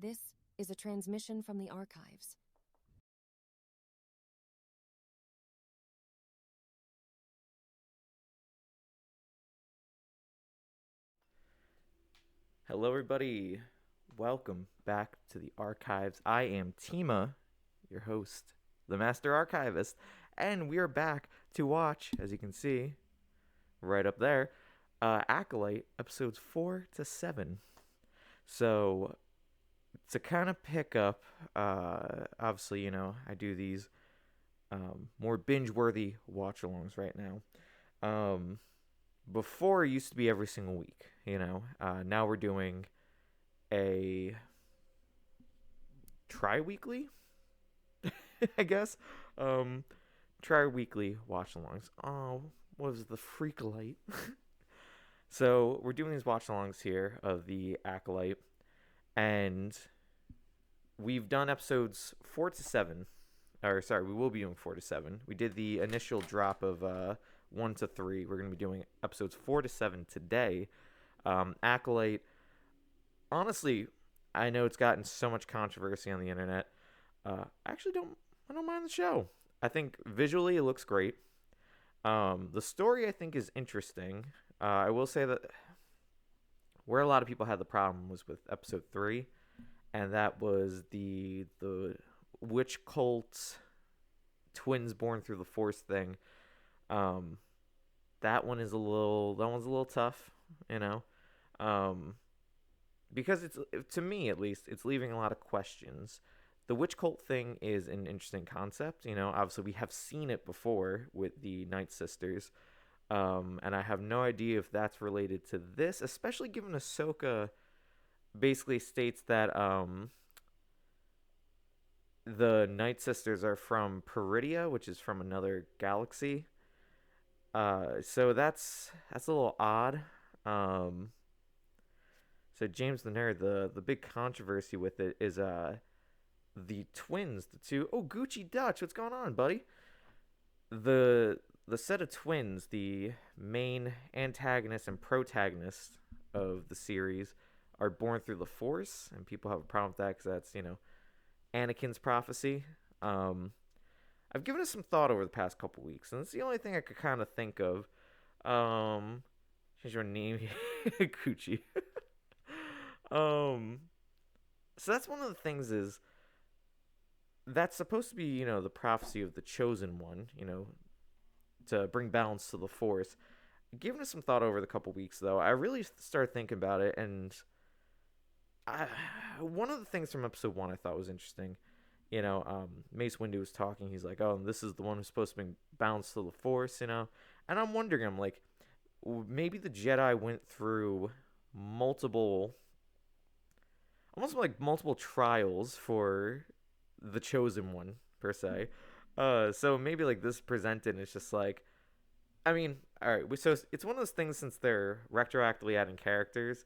This is a transmission from the archives. Hello, everybody. Welcome back to the archives. I am Tima, your host, the Master Archivist, and we are back to watch, as you can see, right up there, Acolyte episodes 4-7. So, to kind of pick up, obviously, I do these more binge-worthy watch-alongs right now. Before it used to be every single week, now we're doing a tri-weekly, I guess. Um, Tri-weekly watch-alongs. Oh, what was the Freakolite? So we're doing these watch-alongs here of the Acolyte, and we've done episodes 4-7. Or sorry, we will be doing 4-7. We did the initial drop of 1-3. We're going to be doing episodes 4-7 today. Acolyte. Honestly, I know it's gotten so much controversy on the internet. I actually don't mind the show. I think visually it looks great. The story I think is interesting. I will say that where a lot of people had the problem was with episode 3, and that was the witch cult twins born through the Force thing. Um, that one's a little tough, you know. Um, because it's, to me at least, it's leaving a lot of questions. The witch cult thing is an interesting concept. Obviously we have seen it before with the Night Sisters, and I have no idea if that's related to this, especially given Ahsoka basically states that the Night Sisters are from Peridia, which is from another galaxy. So that's a little odd. Um, so James the Nerd, the big controversy with it is the twins, the two. Oh, Gucci Dutch, what's going on, buddy? The set of twins, the main antagonist and protagonist of the series, are born through the Force, and people have a problem with that because that's Anakin's prophecy. Um, I've given it some thought over the past couple weeks, and it's the only thing I could kind of think of. Change your name, Gucci. um, so that's one of the things is that's supposed to be the prophecy of the chosen one, to bring balance to the Force. Giving it some thought over the couple weeks, though, I really started thinking about it, and I, one of the things from episode 1 I thought was interesting. Mace Windu was talking. He's like, "Oh, this is the one who's supposed to bring balance to the Force," And I'm wondering, I'm like, maybe the Jedi went through multiple, almost like multiple trials for the chosen one per se. So maybe like this presented, and it's just like, I mean, all right. So it's one of those things, since they're retroactively adding characters.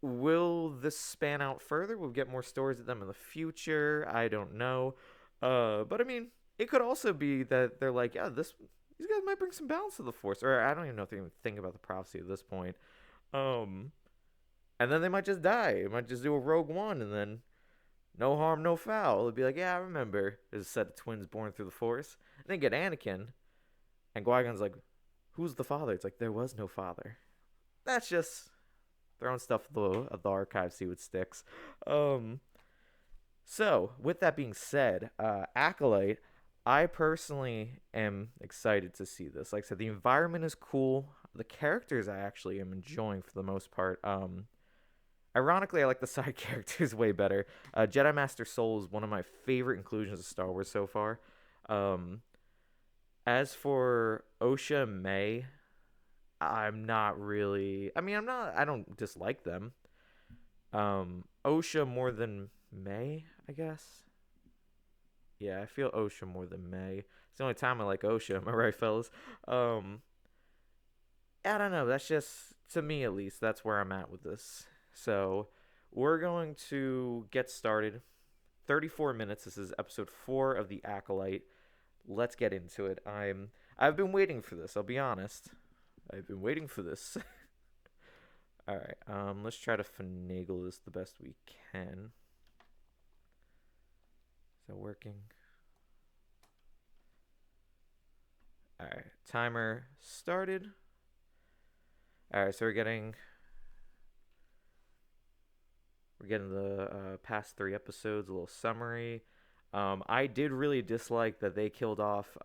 Will this span out further? We'll get more stories of them in the future. I don't know. But I mean, it could also be that they're like, yeah, these guys might bring some balance to the Force, or I don't even know if they even think about the prophecy at this point. Um, and then they might just die. It might just do a Rogue One, and then no harm, no foul. It'd be like, yeah, I remember. There's a set of twins born through the Force. And then get Anakin, and Qui-Gon's like, who's the father? It's like, there was no father. That's just throwing stuff at the archive, see what sticks. Um, so, with that being said, Acolyte, I personally am excited to see this. Like I said, the environment is cool. The characters I actually am enjoying for the most part. Ironically, I like the side characters way better. Jedi Master Soul is one of my favorite inclusions of Star Wars so far. Um, as for Osha May, I'm not really. I mean, I'm not. I don't dislike them. Osha more than May, I guess. Yeah, I feel Osha more than May. It's the only time I like Osha. Am I right, fellas? Um, I don't know. That's just, to me at least, that's where I'm at with this. So we're going to get started. 34 minutes. This is episode 4 of the Acolyte. Let's get into it. I've been waiting for this. I'll be honest. I've been waiting for this. All right. Let's try to finagle this the best we can. Is that working? All right. Timer started. All right. So we're getting the past 3 episodes, a little summary. I did really dislike that they killed off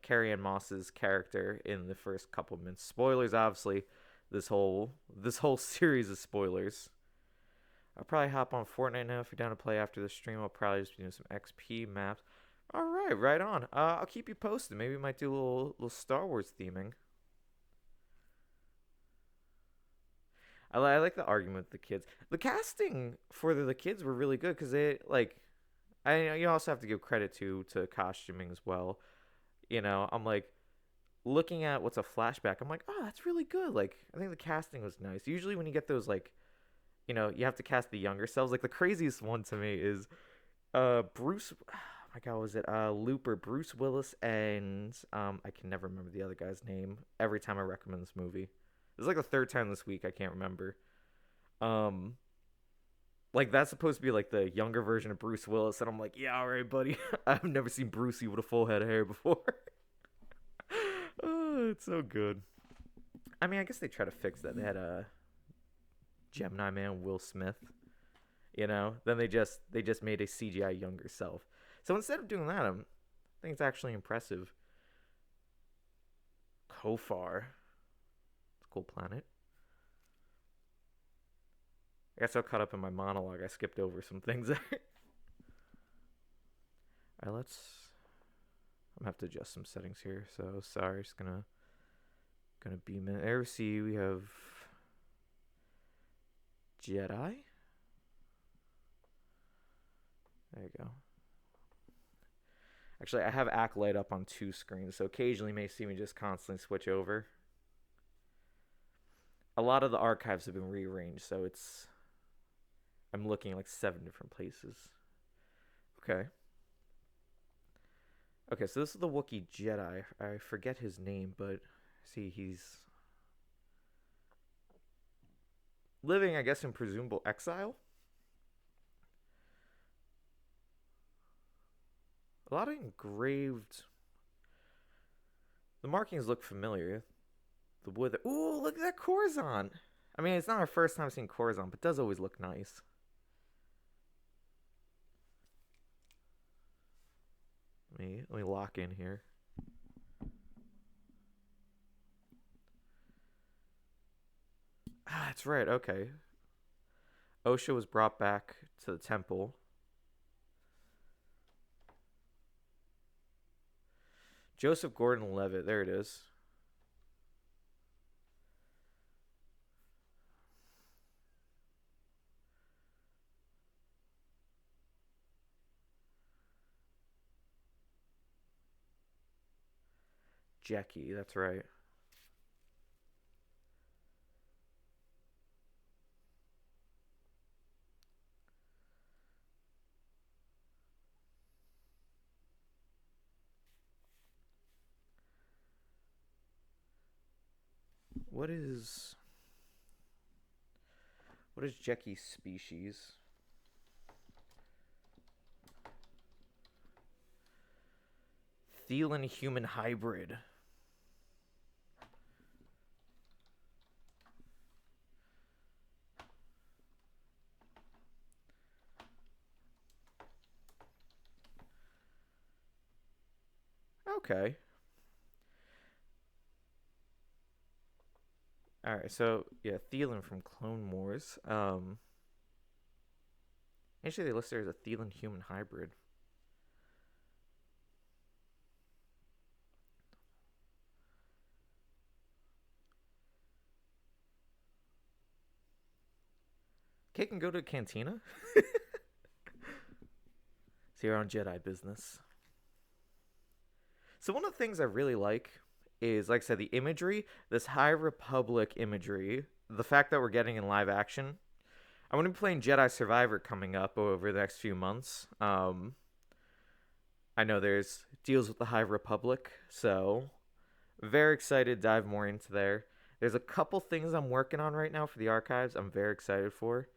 Carrie-Anne Moss's character in the first couple minutes. Spoilers, obviously. This whole series is spoilers. I'll probably hop on Fortnite now if you're down to play after the stream. I'll probably just be doing some XP maps. All right, right on. I'll keep you posted. Maybe we might do a little Star Wars theming. I like the argument with the kids. The casting for the kids were really good because they like. You also have to give credit to costuming as well. I'm like looking at what's a flashback. I'm like, oh, that's really good. Like, I think the casting was nice. Usually when you get those like, you have to cast the younger selves. Like the craziest one to me is Bruce. Oh my God, was it Looper, Bruce Willis, and I can never remember the other guy's name. Every time I recommend this movie, it's like the third time this week. I can't remember. Um, like that's supposed to be like the younger version of Bruce Willis, and I'm like, yeah, all right, buddy. I've never seen Brucey with a full head of hair before. Oh, it's so good. I mean, I guess they try to fix that. They had a Gemini Man, Will Smith. Then they just made a CGI younger self. So instead of doing that, I think it's actually impressive. Kofar, it's a cool planet. I got so caught up in my monologue, I skipped over some things there. All right, I'm gonna have to adjust some settings here. So sorry, just gonna beam in. There we see we have Jedi. There you go. Actually, I have Acolyte up on 2 screens, so occasionally you may see me just constantly switch over. A lot of the archives have been rearranged, so I'm looking at like 7 different places. Okay. Okay, so this is the Wookiee Jedi. I forget his name, but see, he's living, I guess, in presumable exile. A lot of engraved. The markings look familiar. The wood. Ooh, look at that Coruscant. I mean, it's not our first time seeing Coruscant, but it does always look nice. Let me lock in here. Ah, that's right. Okay. Osha was brought back to the temple. Joseph Gordon-Levitt. There it is. Jackie. That's right. What is Jackie's species? Thelan human hybrid. Okay. All right, so yeah, Thelan from Clone Wars. Actually, they list her as a Thelan human hybrid. Kate can go to a cantina. See her on Jedi business. So one of the things I really like is, like I said, the imagery, this High Republic imagery, the fact that we're getting in live action. I'm going to be playing Jedi Survivor coming up over the next few months. I know there's deals with the High Republic, so very excited to dive more into there. There's a couple things I'm working on right now for the archives. I'm very excited for.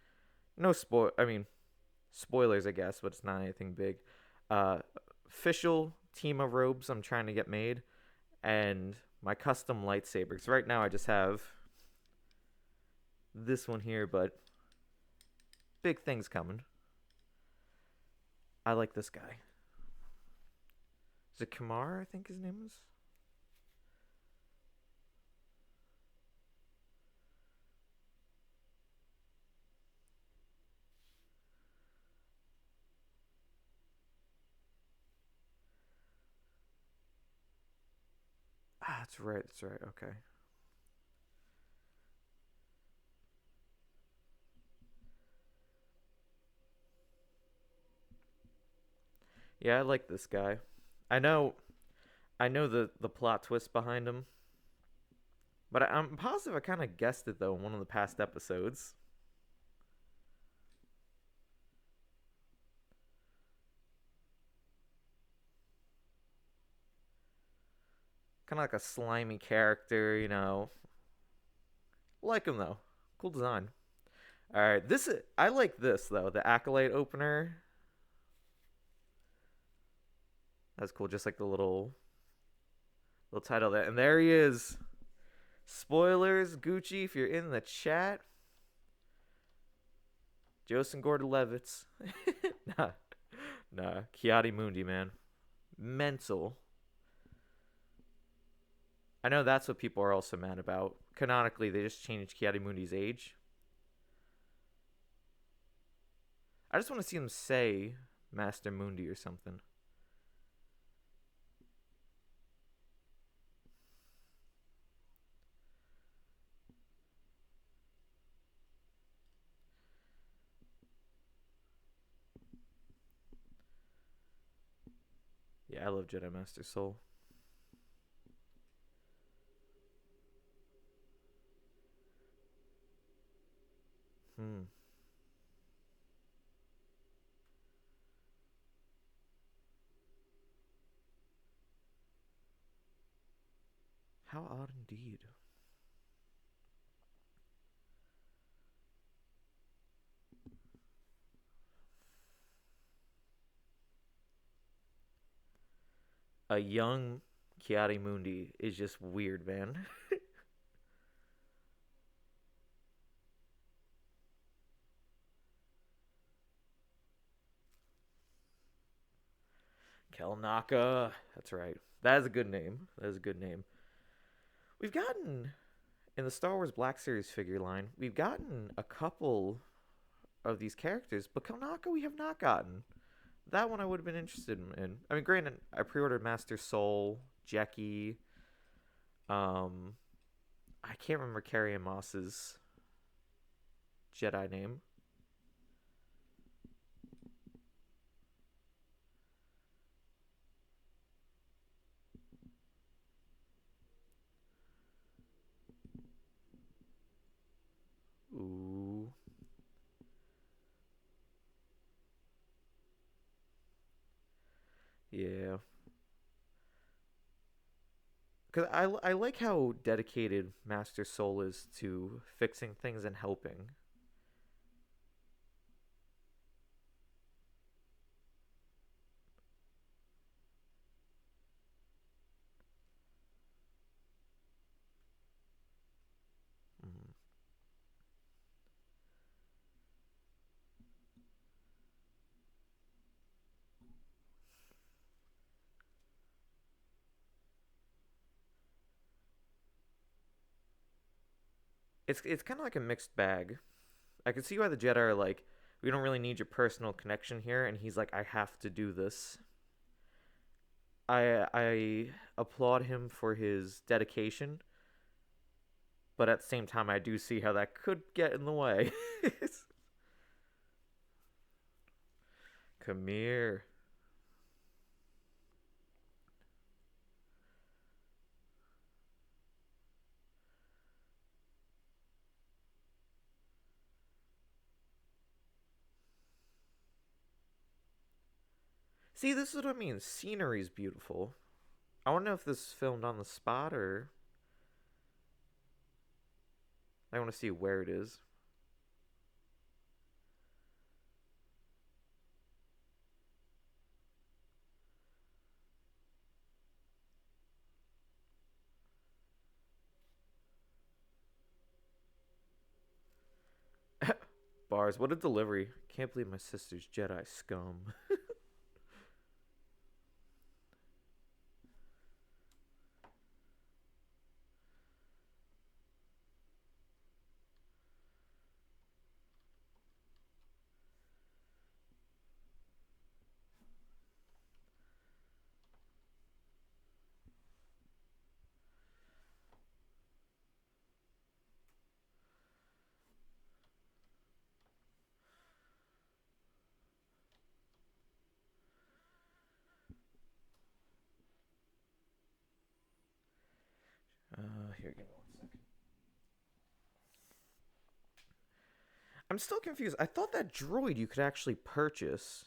No spoil. I mean, spoilers, I guess, but it's not anything big. Uh, Official team of robes I'm trying to get made, and my custom lightsabers. Right now, I just have this one here, but big things coming. I like this guy. Is it Kamar? I think his name is. Ah, that's right. That's right. Okay. Yeah, I like this guy. I know. I know the plot twist behind him, but I'm positive I kind of guessed it though in one of the past episodes. Kind of like a slimy character, you know. Like him though. Cool design. All right, this is I like this though. The Acolyte opener. That's cool. Just like the little title there. And there he is. Spoilers, Gucci, if you're in the chat. Joseph Gordon-Levitt. nah, nah. Kiadi-Mundi, man. Mental. I know that's what people are also mad about. Canonically, they just changed Kiadi-Mundi's age. I just want to see him say Master Mundi or something. Yeah, I love Jedi Master Soul. Hmm. How odd indeed. A young Kiadi-Mundi is just weird, man. Kelnaka. That's right. That is a good name. That is a good name. We've gotten in the Star Wars Black Series figure line, we've gotten a couple of these characters, but Kelnaka we have not gotten. That one I would have been interested in. I mean, granted, I pre-ordered Master Soul, Jackie. Um, I can't remember Carrie Moss's Jedi name. Ooh. Yeah. Because I like how dedicated Master Soul is to fixing things and helping. Mm. It's kind of like a mixed bag. I can see why the Jedi are like, we don't really need your personal connection here, and he's like, I have to do this. I applaud him for his dedication, but at the same time, I do see how that could get in the way. Come here. See, this is what I mean. Scenery's beautiful. I want to know if this is filmed on the spot or I want to see where it is. Bars, what a delivery. Can't believe my sister's Jedi scum. Here, give me 1 second. I'm still confused. I thought that droid you could actually purchase.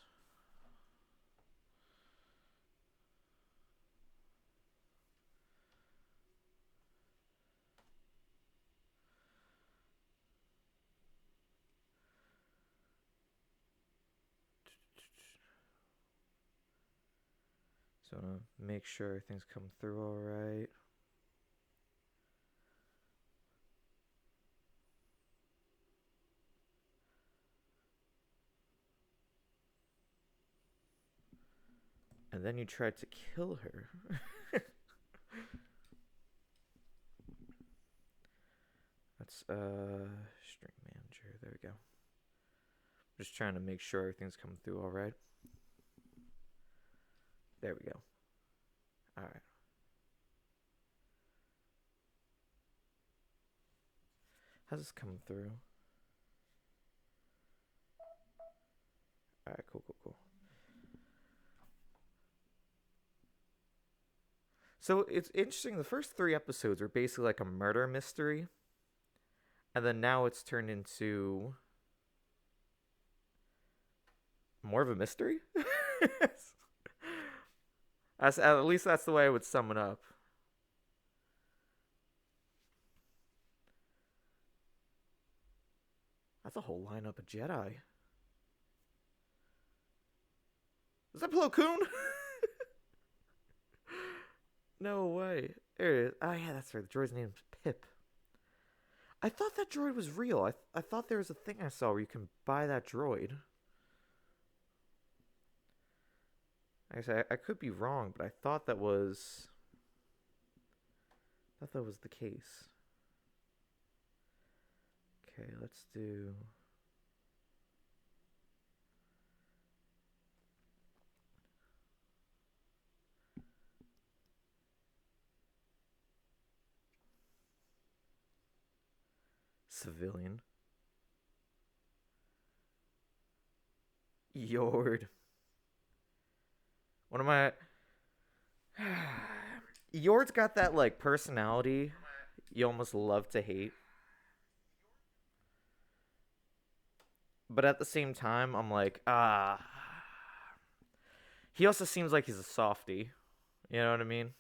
So make sure things come through all right. And then you tried to kill her. That's string manager. There we go. Just trying to make sure everything's coming through all right. There we go. All right. How's this coming through? All right, cool. So it's interesting. The first 3 episodes were basically like a murder mystery, and then now it's turned into more of a mystery. At least that's the way I would sum it up. That's a whole lineup of Jedi. Is that Plo Koon? No way. There it is. Oh, yeah, that's right. The droid's name's Pip. I thought that droid was real. I thought there was a thing I saw where you can buy that droid. Like I said, I could be wrong, but I thought that was... the case. Okay, let's do... Civilian. Yord. One of my... Yord's got that, like, personality you almost love to hate. But at the same time, I'm like, he also seems like he's a softie. You know what I mean?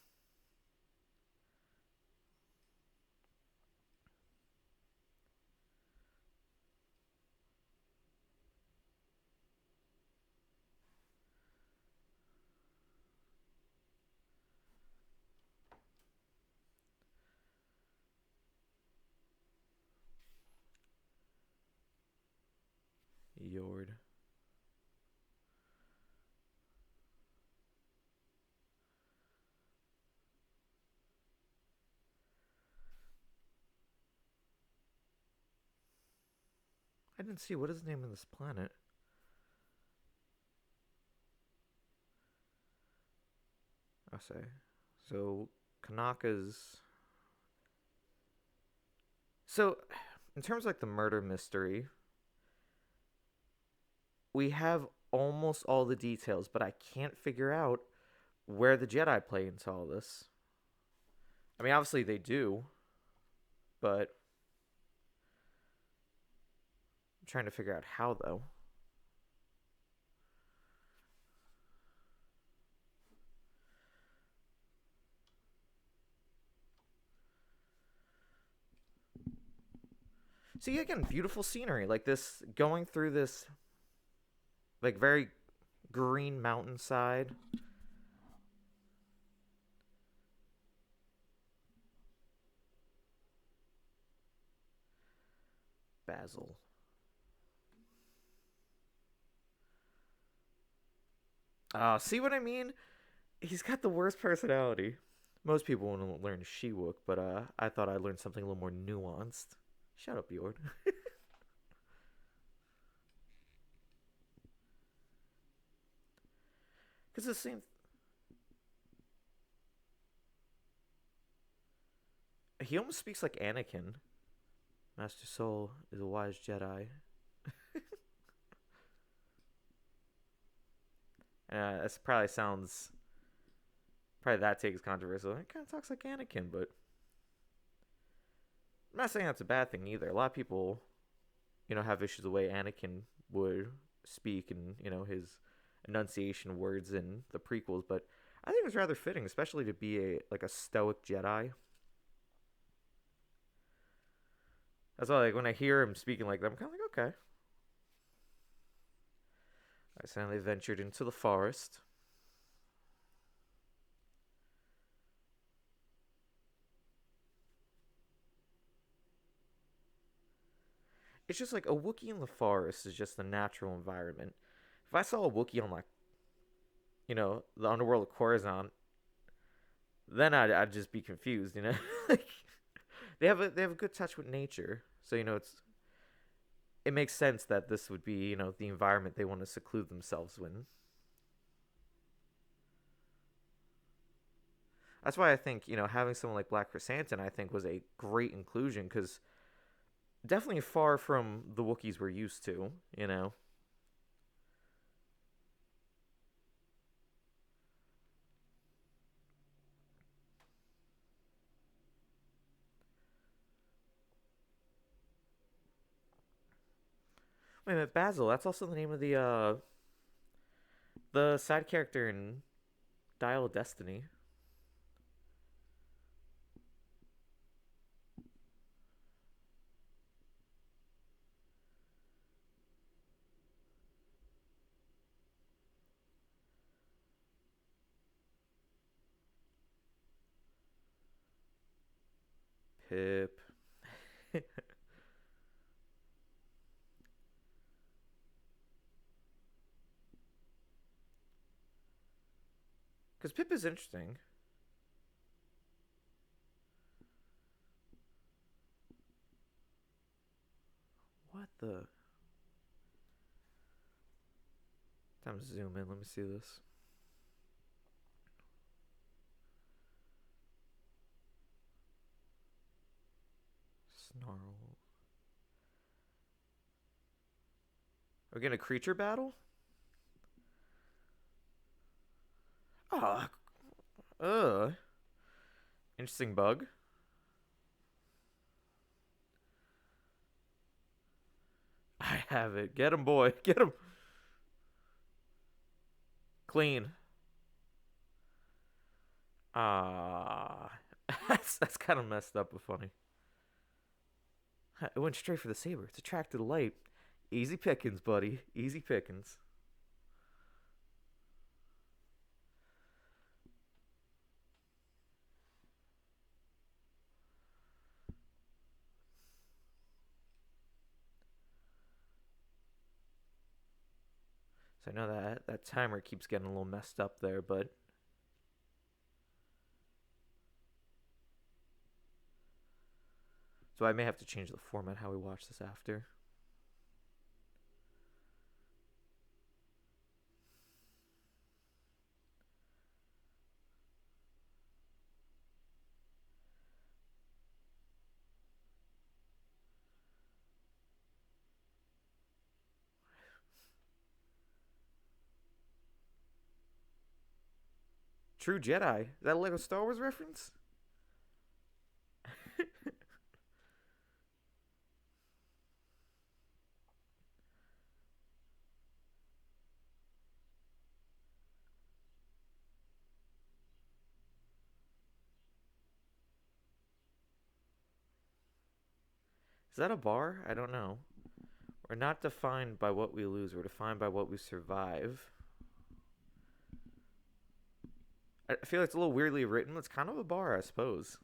Yord. I didn't see. What is the name of this planet? I'll say. So, Kanaka's... So, in terms of, like, the murder mystery, we have almost all the details, but I can't figure out where the Jedi play into all this. I mean, obviously they do, but I'm trying to figure out how, though. See, again, beautiful scenery. Like this, going through this, like, very green mountainside. Basil. See what I mean? He's got the worst personality. Most people want to learn Shiwook, but I thought I'd learn something a little more nuanced. Shut up, Yord. Because the same. He almost speaks like Anakin. Master Soul is a wise Jedi. This probably sounds. Probably that takes controversial. It kind of talks like Anakin, but I'm not saying that's a bad thing either. A lot of people, have issues the way Anakin would speak and, his enunciation words in the prequels, but I think it was rather fitting, especially to be a stoic Jedi. That's why, like, when I hear him speaking like that, I'm kind of like, okay. I so they ventured into the forest. It's just like a Wookiee in the forest is just the natural environment. If I saw a Wookiee on, like, the underworld of Coruscant, then I'd just be confused, like they have a good touch with nature, so it makes sense that this would be the environment they want to seclude themselves in. That's why I think having someone like Black Chrysanthemum I think was a great inclusion because definitely far from the Wookiees we're used to. Wait a minute, Basil. That's also the name of the side character in Dial of Destiny. Pip. Because Pip is interesting. What the? Time to zoom in. Let me see this. Snarl. Are we getting a creature battle? Ah, interesting bug. I have it. Get him, boy. Get him. Clean. Ah, that's kind of messed up but funny. It went straight for the saber. It's attracted to light. Easy pickings, buddy. Easy pickings. So I know that timer keeps getting a little messed up there, but so I may have to change the format how we watch this after. True Jedi. Is that a Lego Star Wars reference? that a bar? I don't know. We're not defined by what we lose. We're defined by what we survive. I feel like it's a little weirdly written. It's kind of a bar, I suppose.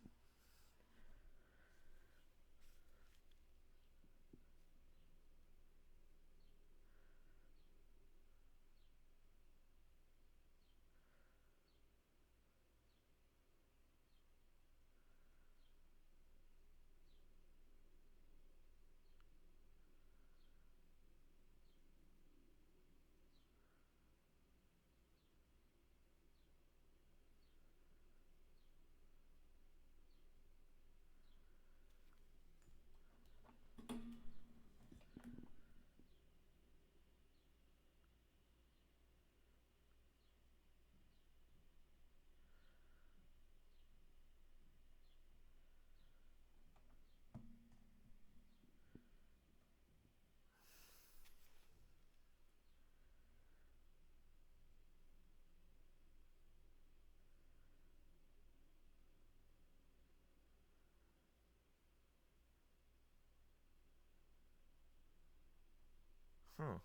Huh.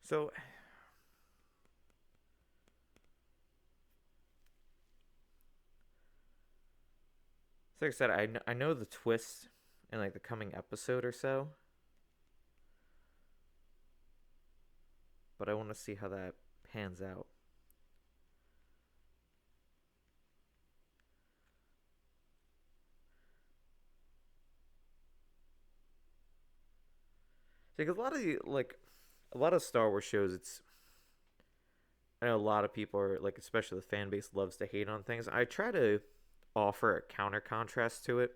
So, like I said, I know the twist in like the coming episode or so, but I want to see how that pans out. Because a lot of Star Wars shows, it's I know a lot of people are like, especially the fan base loves to hate on things. I try to offer a counter contrast to it.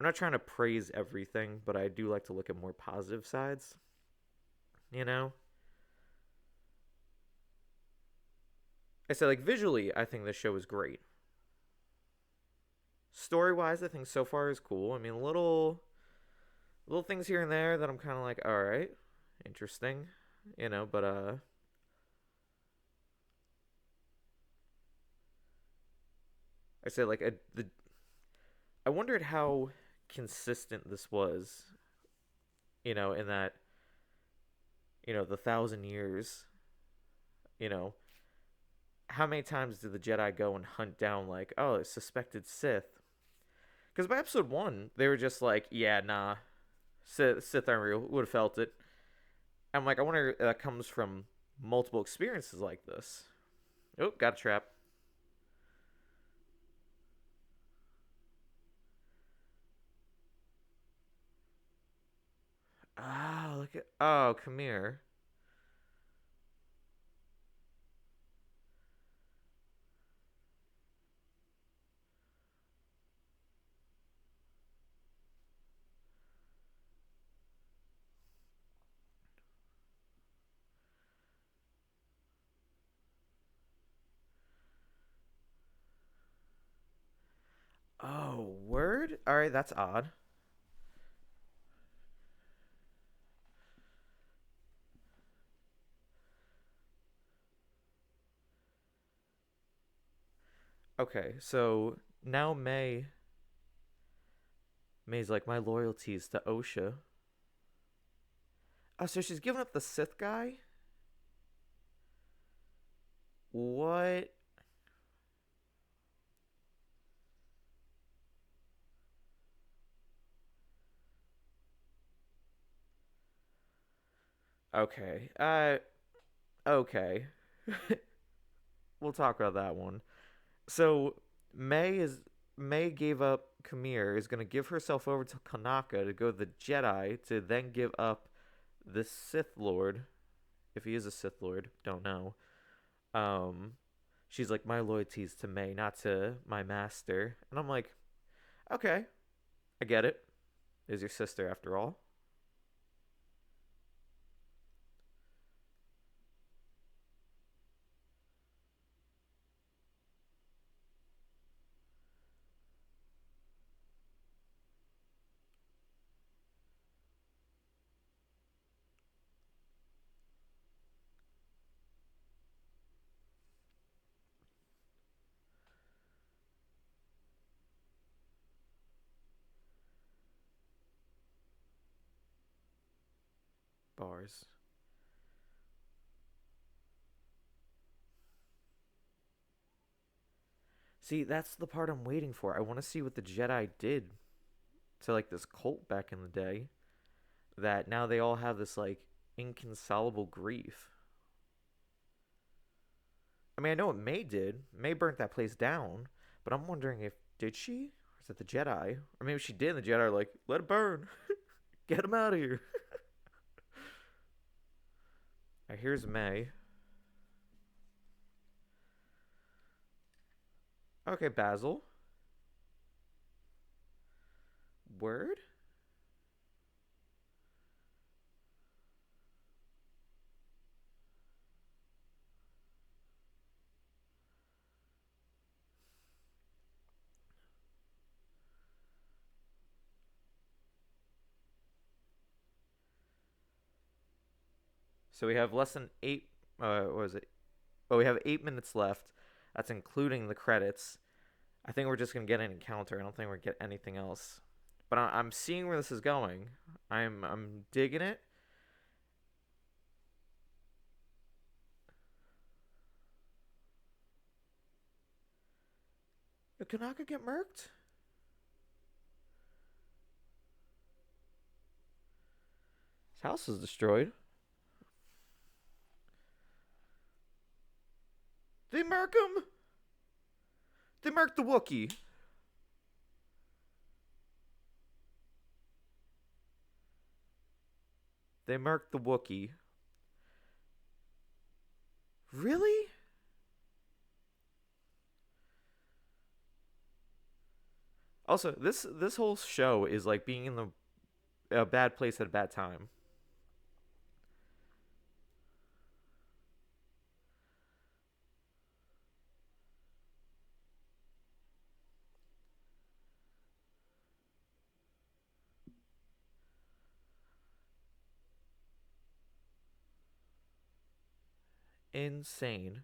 I'm not trying to praise everything, but I do like to look at more positive sides. You know, I said like visually, I think this show is great. Story wise, I think so far is cool. I mean, little things here and there that I'm kind of like, all right, interesting, but I said like I wondered how consistent this was, in that the 1,000 years, you know, how many times did the Jedi go and hunt down like, oh, a suspected Sith? Because by episode one, they were just like, yeah, nah, Sith aren't real. Would have felt it. I'm like, I wonder if that comes from multiple experiences like this. Oh, got a trap. Ah, look at. Oh, come here. Oh, word? Alright, that's odd. Okay, so now May's like, my loyalties to Osha. Oh, so she's giving up the Sith guy? What? Okay. Okay. We'll talk about that one. So May is May gave up Khmer, is gonna give herself over to Kanaka to go to the Jedi to then give up the Sith Lord, if he is a Sith Lord, don't know. Um, she's like, my loyalty is to May, not to my master, and I'm like, okay, I get it. Is your sister after all? bars. See, that's the part I'm waiting for. I want to see what the Jedi did to like this cult back in the day. That now they all have this like inconsolable grief. I mean, I know what May did. May burnt that place down, but I'm wondering if did she, or is it the Jedi, or maybe she did. And the Jedi are like, let it burn, get him out of here. Right, here's May. Okay, Basil. Word. So we have less than eight. What was it? Oh, we have 8 minutes left. That's including the credits. I think we're just gonna get an encounter. I don't think we're gonna get anything else. But I'm seeing where this is going. I'm digging it. Did Kanaka get murked? His house is destroyed. They murk him. They murked the Wookiee. They murked the Wookiee. Really? Also, this whole show is like being in a bad place at a bad time. Insane.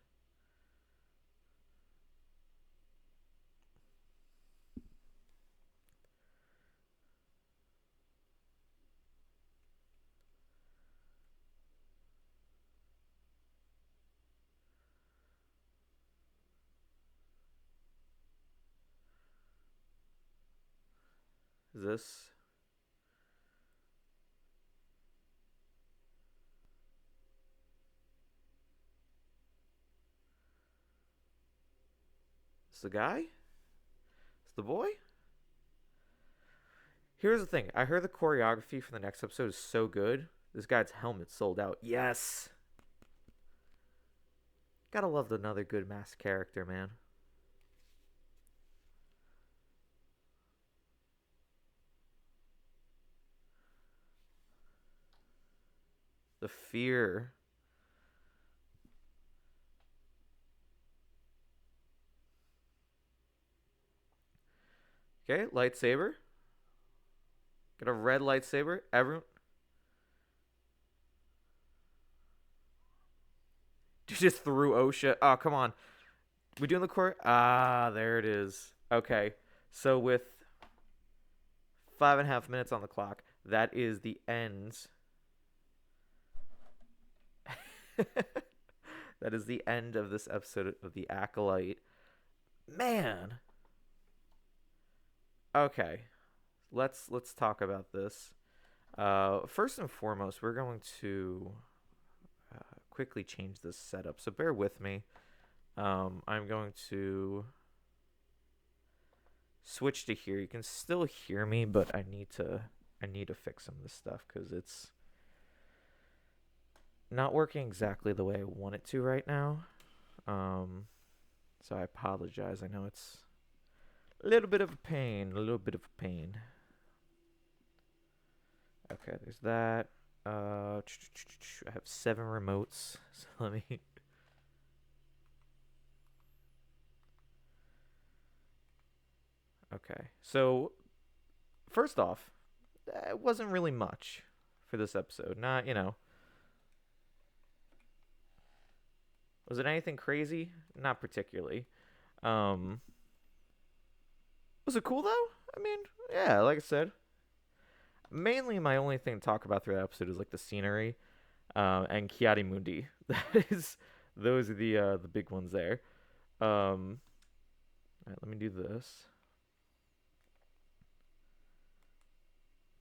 Is this? Is the guy? Is the boy? Here's the thing. I heard the choreography for the next episode is so good. This guy's helmet sold out. Yes. Gotta love another good masked character, man. The fear. Okay, lightsaber. Got a red lightsaber. Everyone. You just threw OSHA. Oh, come on. We doing the core? Ah, there it is. Okay. So with 5.5 minutes on the clock, that is the end. That is the end of this episode of The Acolyte. Man. Okay. Let's talk about this. First and foremost, we're going to quickly change this setup. So bear with me. I'm going to switch to here. You can still hear me, but I need to fix some of this stuff because it's not working exactly the way I want it to right now. So I apologize. I know it's a little bit of a pain. Okay, there's that. I have 7 remotes, so let me. Okay, so first off, it wasn't really much for this episode. Not, was it anything crazy? Not particularly. Was it cool though? I mean, yeah, like I said, mainly my only thing to talk about through that episode is like the scenery, and Kiadi Mundi. Those are the big ones there. All right, let me do this.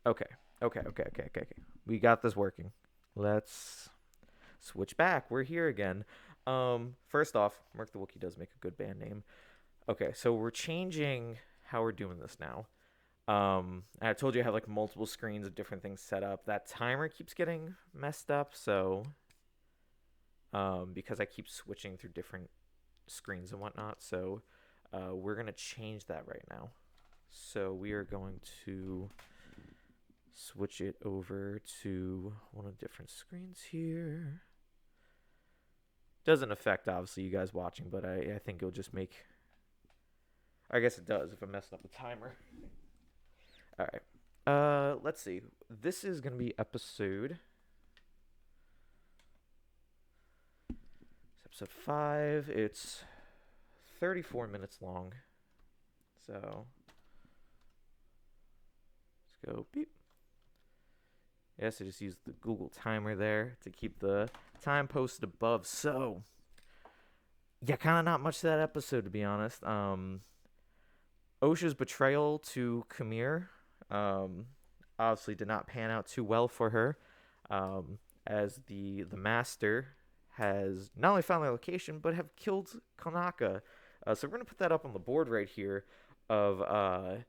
Okay, okay. We got this working. Let's switch back. We're here again. First off, Mark the Wookiee does make a good band name. Okay, so we're changing how we're doing this now. I told you I have like multiple screens of different things set up. That timer keeps getting messed up, so because I keep switching through different screens and whatnot, so we're gonna change that right now. So we are going to switch it over to one of the different screens here. Doesn't affect, obviously, you guys watching, but I think it'll just make... I guess it does if I'm messing up the timer. All right. Let's see. This is going to be episode... It's episode 5. It's 34 minutes long. So... Let's go beep. Yes, I just used the Google timer there to keep the time posted above. So, yeah, kind of not much to that episode, to be honest. Osha's betrayal to Kamir obviously did not pan out too well for her, as the master has not only found their location, but have killed Konaka. So we're going to put that up on the board right here of...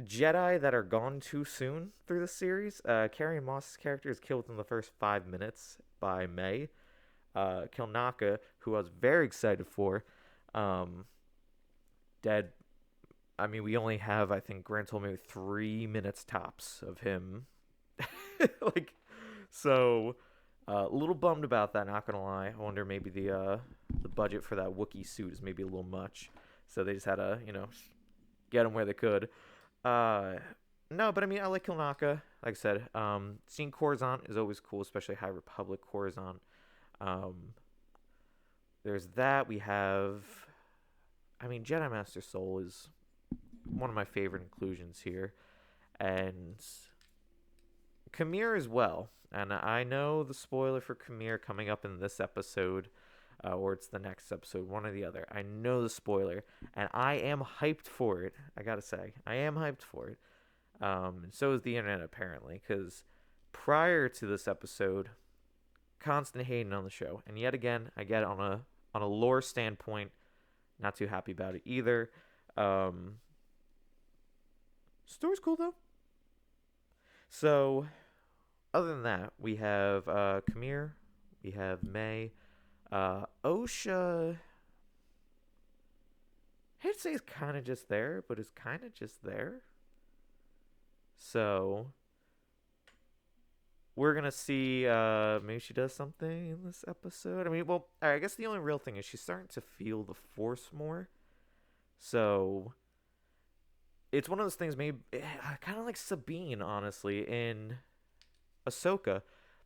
Jedi that are gone too soon through the series. Carrie Moss's character is killed within the first 5 minutes by May. Kilnaka, who I was very excited for, dead. I mean, we only have, I think Grant told me, 3 minutes tops of him. So, a little bummed about that, not gonna lie. I wonder maybe the budget for that Wookiee suit is maybe a little much. So they just had to, get him where they could. No, but I mean, I like Kilnaka. Like I said, seeing Coruscant is always cool, especially High Republic Coruscant. There's that. We have, I mean, Jedi Master Soul is one of my favorite inclusions here, and Kamir as well. And I know the spoiler for Kamir coming up in this episode, or it's the next episode, one or the other. I know the spoiler, and I am hyped for it. I gotta say, I am hyped for it. And so is the internet, apparently, because prior to this episode, constant hating on the show, and yet again, I get on a lore standpoint, not too happy about it either. Story's cool though. So, other than that, we have Kamir, we have May. Osha, I hate to say it's kind of just there, but it's kind of just there. So, we're going to see, maybe she does something in this episode. I mean, well, I guess the only real thing is she's starting to feel the Force more. So, it's one of those things, maybe, kind of like Sabine, honestly, in Ahsoka.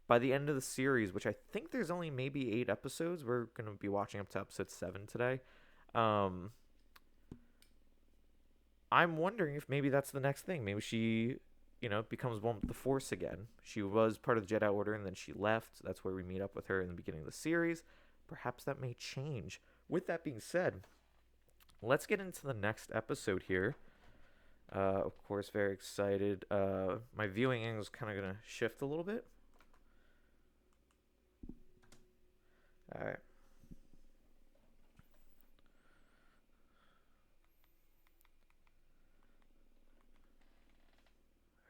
By the end of the series, which I think there's only maybe 8 episodes, we're going to be watching up to episode 7 today. I'm wondering if maybe that's the next thing. Maybe she, becomes one with the Force again. She was part of the Jedi Order and then she left. That's where we meet up with her in the beginning of the series. Perhaps that may change. With that being said, let's get into the next episode here. Of course, very excited. My viewing angle is kind of going to shift a little bit. All right.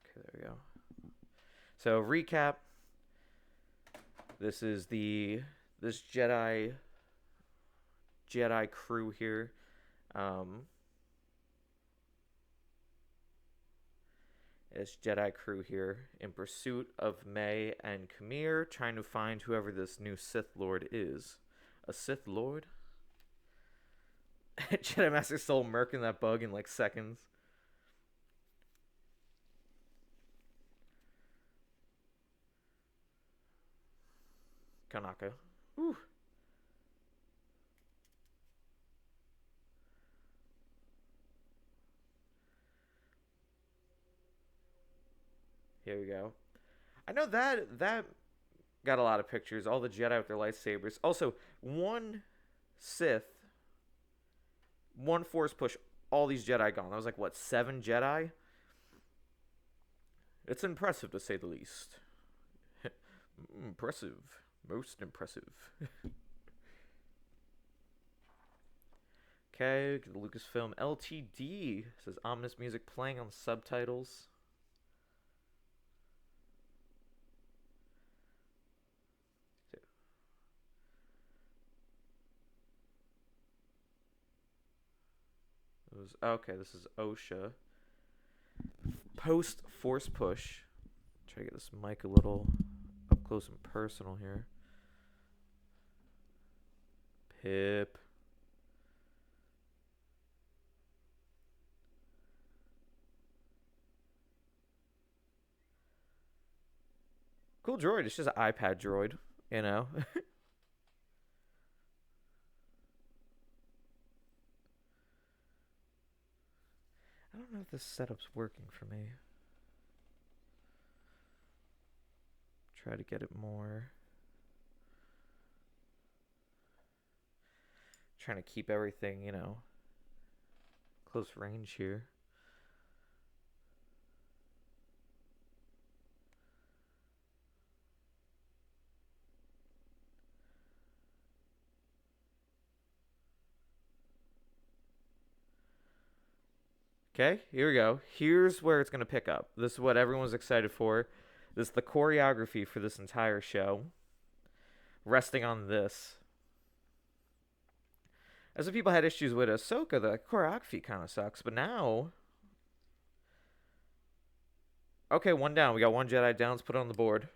Okay, there we go. So recap. This is this Jedi crew here. This Jedi crew here in pursuit of May and Kamir, trying to find whoever this new Sith Lord is. A Sith Lord? Jedi Master Soul murking that bug in like seconds. Kanaka. Ooh. Here we go. I know that got a lot of pictures. All the Jedi with their lightsabers. Also, one Sith, one Force push. All these Jedi gone. That was like what, 7 Jedi? It's impressive to say the least. Impressive, most impressive. Okay, the Lucasfilm LTD says ominous music playing on the subtitles. Okay, this is OSHA. Post force push. Try to get this mic a little up close and personal here. Pip. Cool droid. It's just an iPad droid, you know. I don't know if this setup's working for me. Try to get it more. Trying to keep everything, you know, close range here. Okay, here we go. Here's where it's going to pick up. This is what everyone was excited for. This is the choreography for this entire show. Resting on this. As if people had issues with Ahsoka, the choreography kind of sucks. But now... Okay, one down. We got one Jedi down. Let's put it on the board.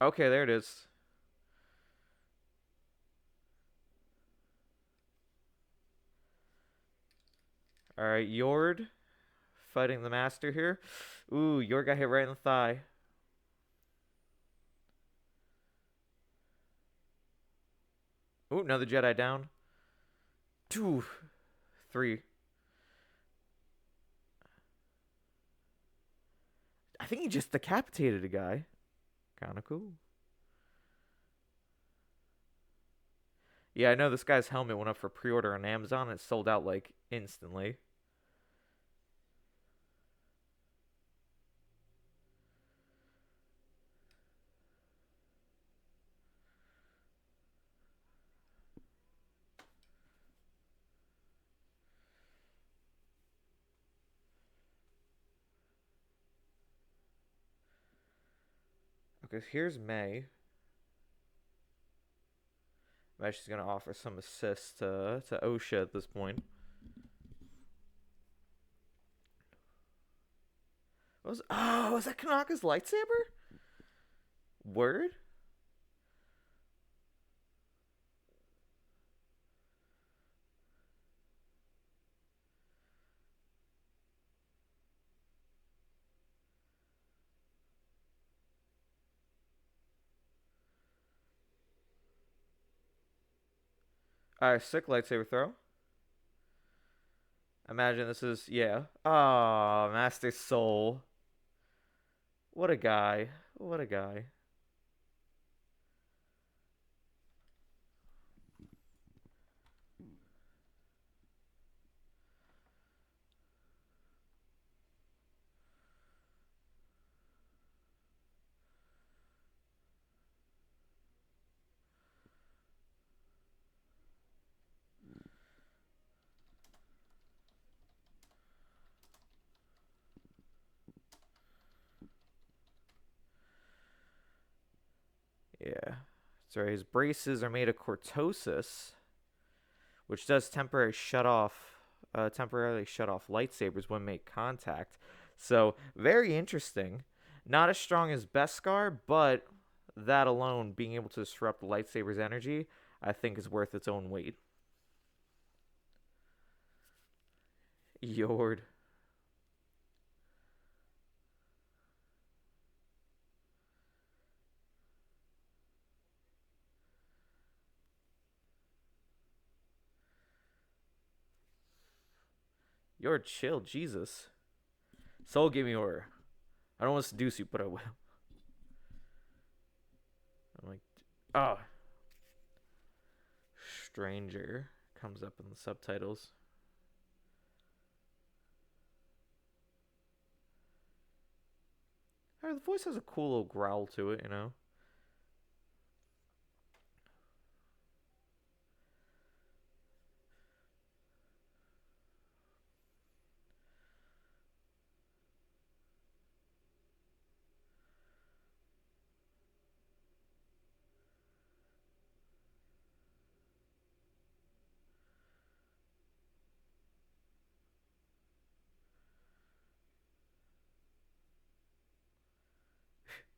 Okay, there it is. Alright, Yord fighting the Master here. Ooh, Yord got hit right in the thigh. Ooh, another Jedi down. 2, 3. I think he just decapitated a guy. Kind of cool. Yeah, I know this guy's helmet went up for pre-order on Amazon. It sold out like instantly. Okay, here's May. She's gonna offer some assist to OSHA at this point. Was that Kanaka's lightsaber? Word? Alright, sick lightsaber throw. Imagine this is, yeah. Ah, Master Soul. What a guy. What a guy. Yeah. Sorry, his braces are made of cortosis, which does temporarily shut off lightsabers when make contact. So very interesting. Not as strong as Beskar, but that alone, being able to disrupt the lightsaber's energy, I think is worth its own weight. Yord. Yord, chill, Jesus. Soul gave me order. I don't want to seduce you, but I will. I'm like, oh. Stranger comes up in the subtitles. The voice has a cool little growl to it, you know?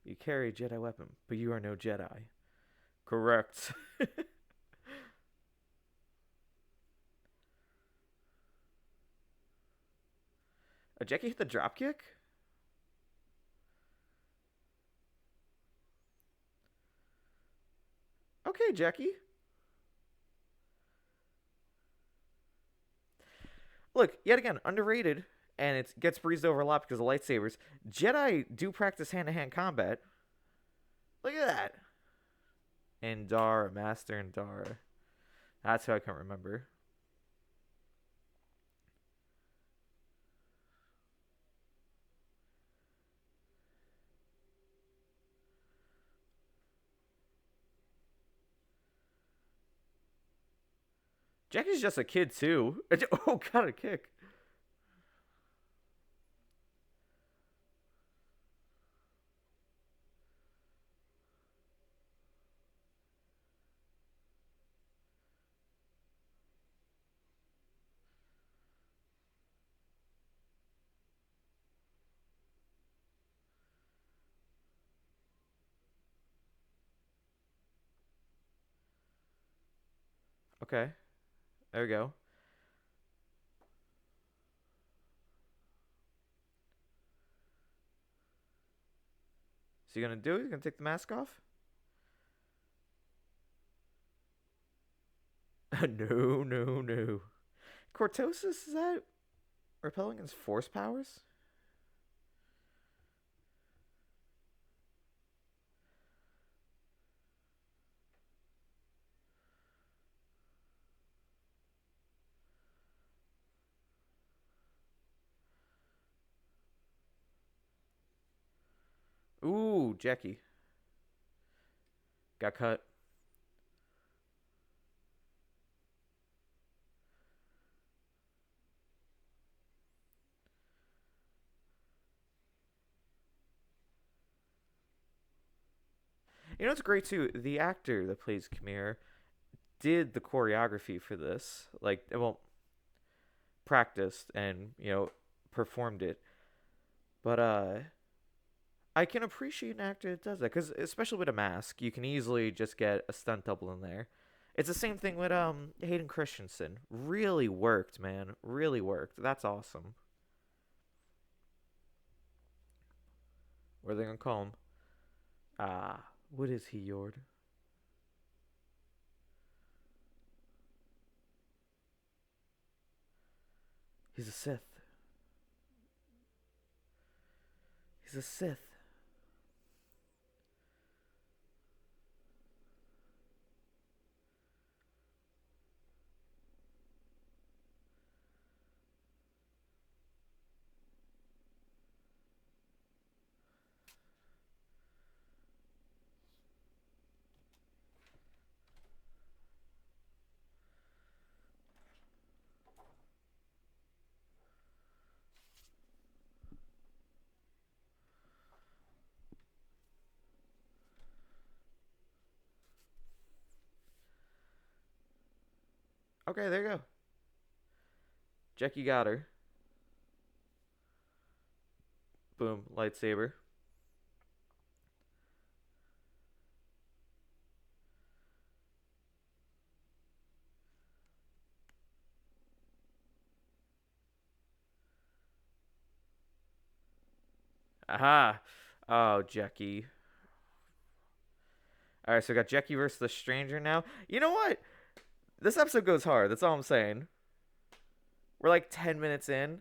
You carry a Jedi weapon, but you are no Jedi. Correct. Jackie hit the dropkick? Okay, Jackie. Look, yet again, underrated, and it gets breezed over a lot because of lightsabers. Jedi do practice hand-to-hand combat. Look at that. Andara, Master Andara. That's who I can't remember. Jackie's just a kid, too. Oh, got a kick. Okay. There we go. Is he gonna do it? He's gonna take the mask off? No, no, no. Cortosis, is that repelling his force powers? Ooh, Jackie. Got cut. You know what's great too? The actor that plays Khmer did the choreography for this. Like, well, practiced and, performed it. But I can appreciate an actor that does that because, especially with a mask, you can easily just get a stunt double in there. It's the same thing with Hayden Christensen. Really worked, man. Really worked. That's awesome. What are they gonna call him? What is he, Yord? He's a Sith. He's a Sith. Okay, there you go. Jackie got her. Boom, lightsaber. Aha. Oh, Jackie. All right, so we got Jackie versus the Stranger now. You know what? This episode goes hard. That's all I'm saying. We're like 10 minutes in.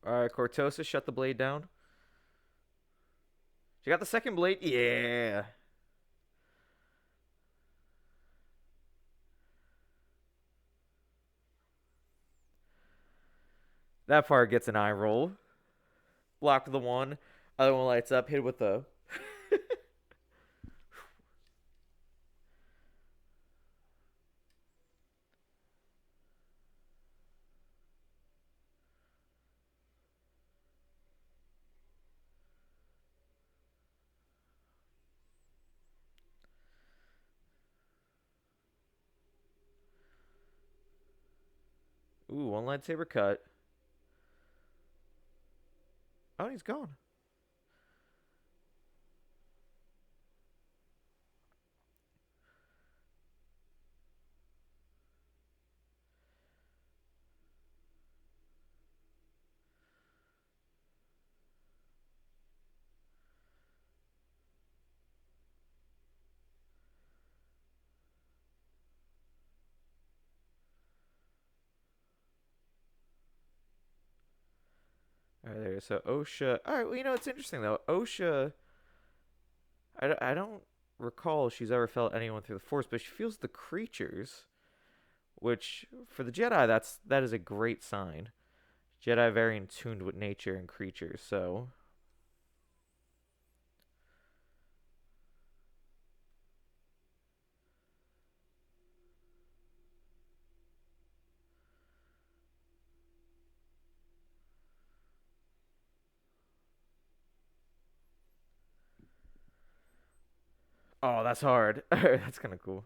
All right, Cortosa, shut the blade down. She got the second blade. Yeah. That part gets an eye roll. Block with the one. Other one lights up. Hit with the. Ooh, one lightsaber cut. Oh, he's gone. All right, there. So Osha. All right, well, it's interesting though. Osha. I don't recall she's ever felt anyone through the Force, but she feels the creatures, which for the Jedi, that is a great sign. Jedi very in tuned with nature and creatures. So. Oh, that's hard. That's kind of cool.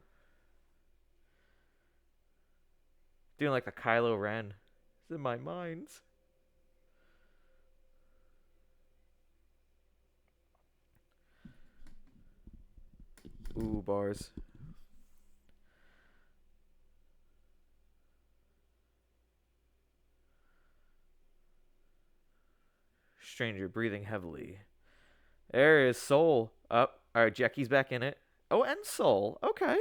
Doing like the Kylo Ren. It's in my mind. Ooh, bars. Stranger breathing heavily. There is Soul. Up. All right, Jackie's back in it. Oh, and Soul. Okay.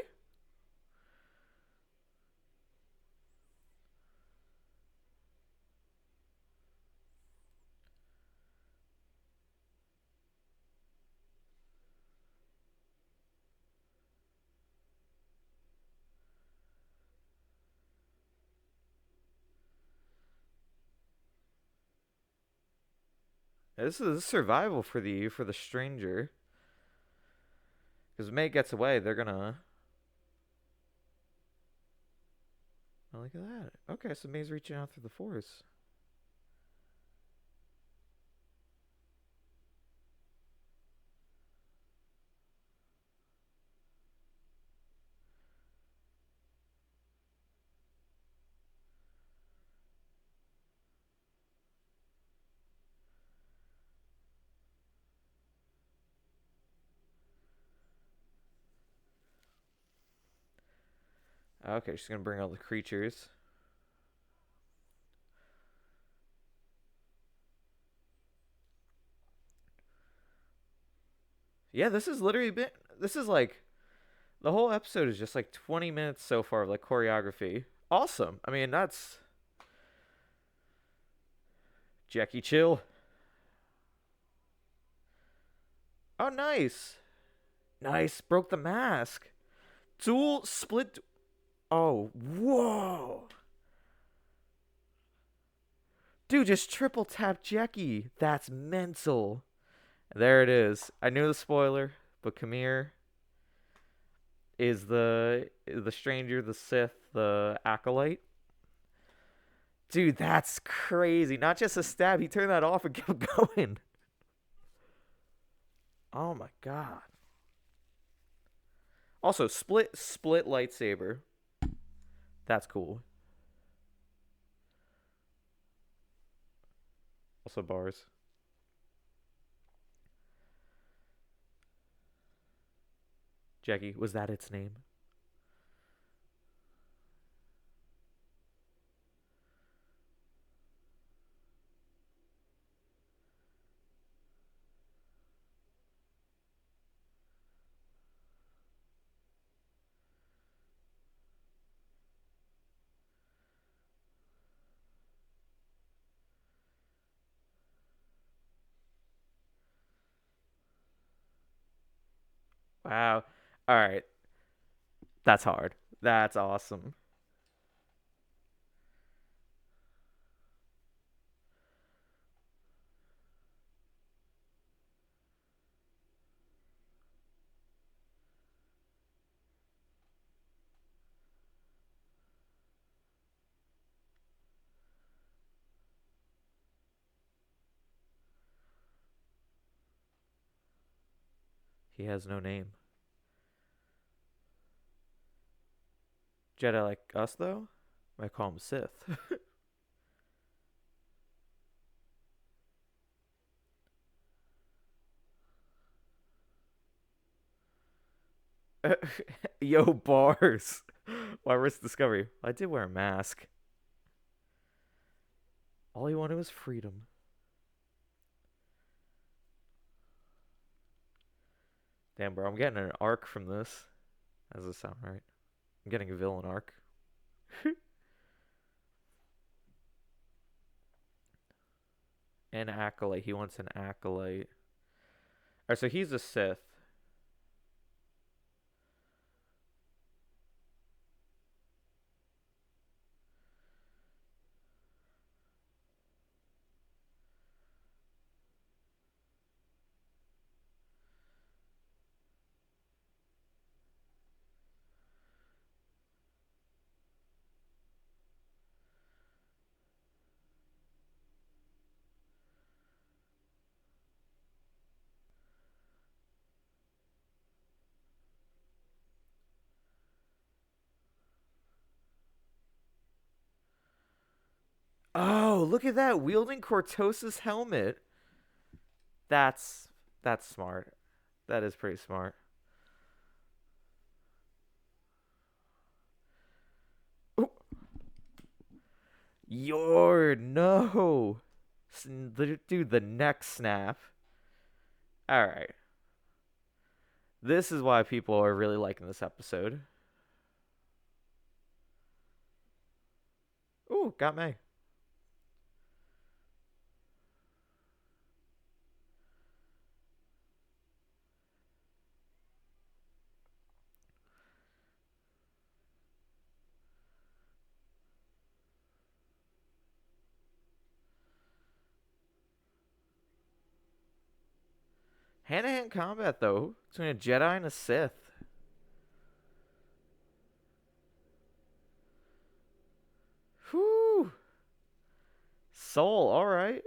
This is survival for the stranger. Because May gets away, they're gonna. Oh, look at that. Okay, so May's reaching out through the Force. Okay, she's gonna bring all the creatures. Yeah, this is literally been. This is like the whole episode is just like 20 minutes so far of like choreography. Awesome. I mean, that's Jackie chill. Oh, nice. Nice. Broke the mask. Dual split. Oh, whoa. Dude, just triple tap Jackie. That's mental. There it is. I knew the spoiler, but Kamir is the stranger, the Sith, the Acolyte. Dude, that's crazy. Not just a stab. He turned that off and kept going. Oh my god. Also, split lightsaber. That's cool. Also bars. Jackie, was that its name? Wow. All right. That's hard. That's awesome. He has no name. Jedi like us, though? I call him Sith. Yo, bars. Why risk discovery? I did wear a mask. All he wanted was freedom. Damn, bro, I'm getting an arc from this. Does this sound right? I'm getting a villain arc. An acolyte. He wants an acolyte. Alright, so he's a Sith. Oh, look at that. Wielding Cortosa's helmet. That's that's smart. That is pretty smart. Ooh. Your no. Dude, the neck snap. All right. This is why people are really liking this episode. Ooh, got me. Hand-to-hand combat, though, between a Jedi and a Sith. Whew. Soul, all right.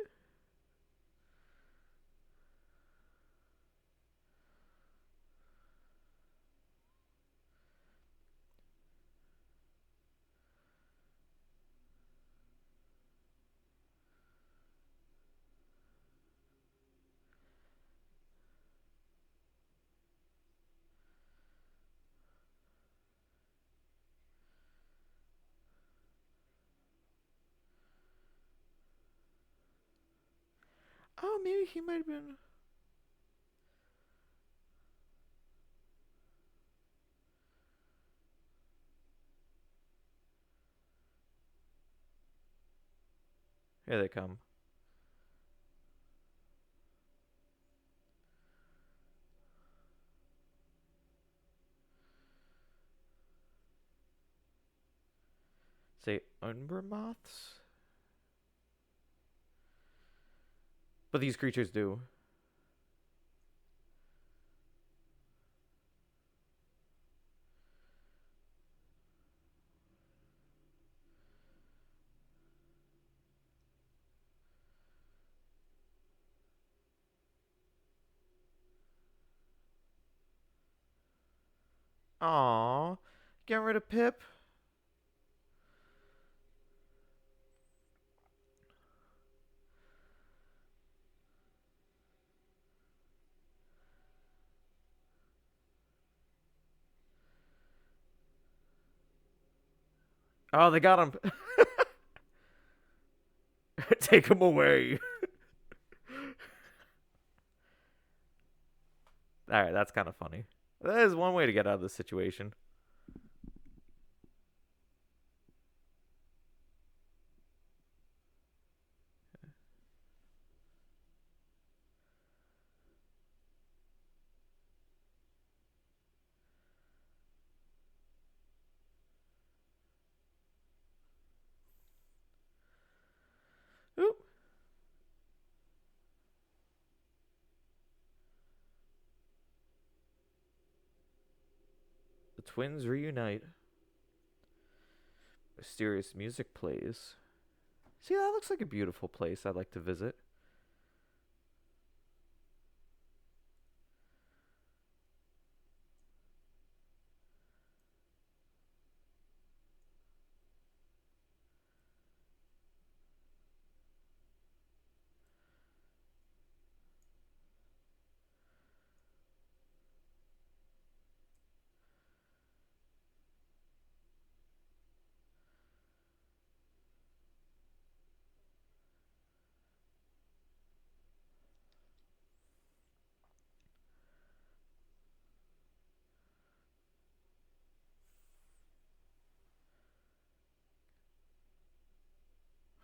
Oh, maybe he might have been. Here they come. Say Umber moths? But these creatures do. Aw. Getting rid of Pip? Oh, they got him. Take him away. All right, that's kind of funny. That is one way to get out of this situation. twins reunite. Mysterious music plays. See, that looks like a beautiful place I'd like to visit.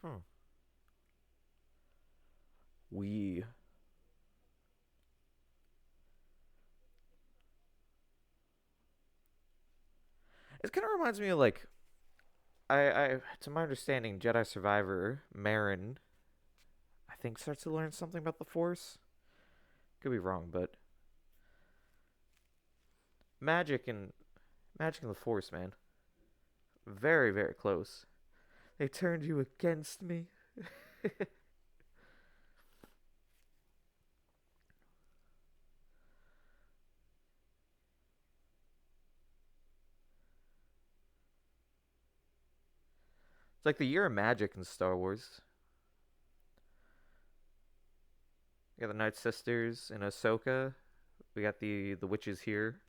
Huh. We. It kind of reminds me of like to my understanding, Jedi Survivor Marin, I think starts to learn something about the Force. Could be wrong, but magic and magic and the Force, man, very very close. They turned you against me. It's like the year of magic in Star Wars. We got the Night Sisters in Ahsoka. We got the witches here.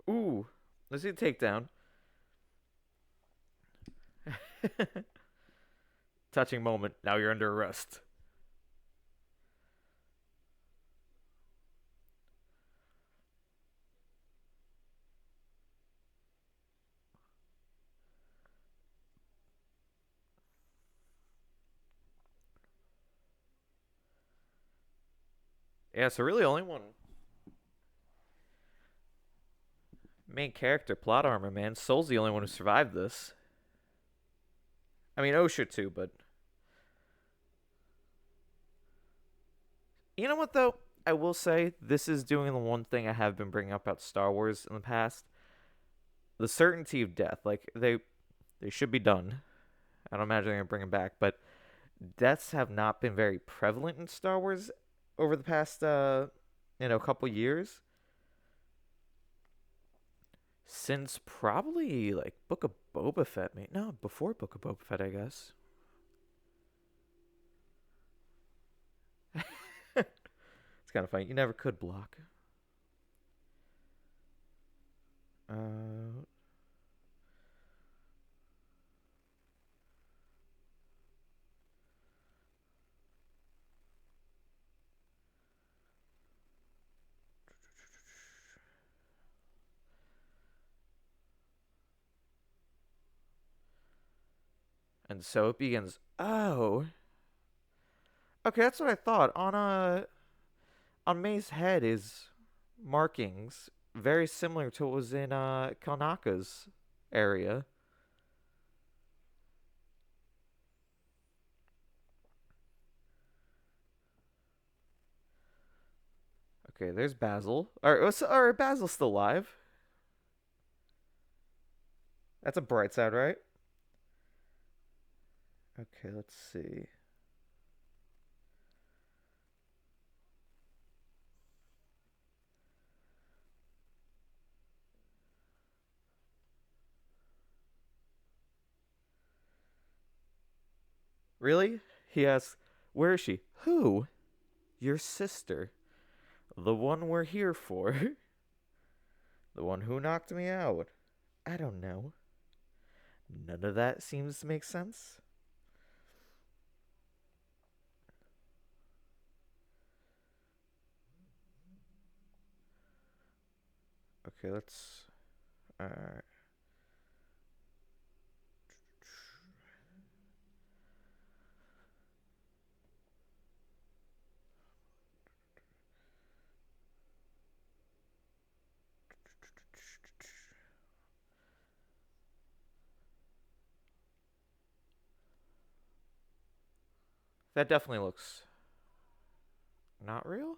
Ooh, let's see a takedown. Touching moment. Now you're under arrest. Yeah, so really only one main character, plot armor, man. Soul's the only one who survived this. I mean, Osha too, but you know what though? I will say this is doing the one thing I have been bringing up about Star Wars in the past: the certainty of death. Like they should be done. I don't imagine they're gonna bring them back, but deaths have not been very prevalent in Star Wars over the past couple years. Since probably like Book of Boba Fett, mate. No, before Book of Boba Fett, I guess. It's kind of funny. You never could block. Uh, and so it begins. Oh, okay. That's what I thought. On May's head is markings very similar to what was in Kanaka's area. Okay, there's Basil. Or Basil's still alive. That's a bright side, right? Okay, let's see. Really? He asks, where is she? Who? Your sister. The one we're here for. The one who knocked me out. I don't know. None of that seems to make sense. Okay, let's. Alright. That definitely looks not real.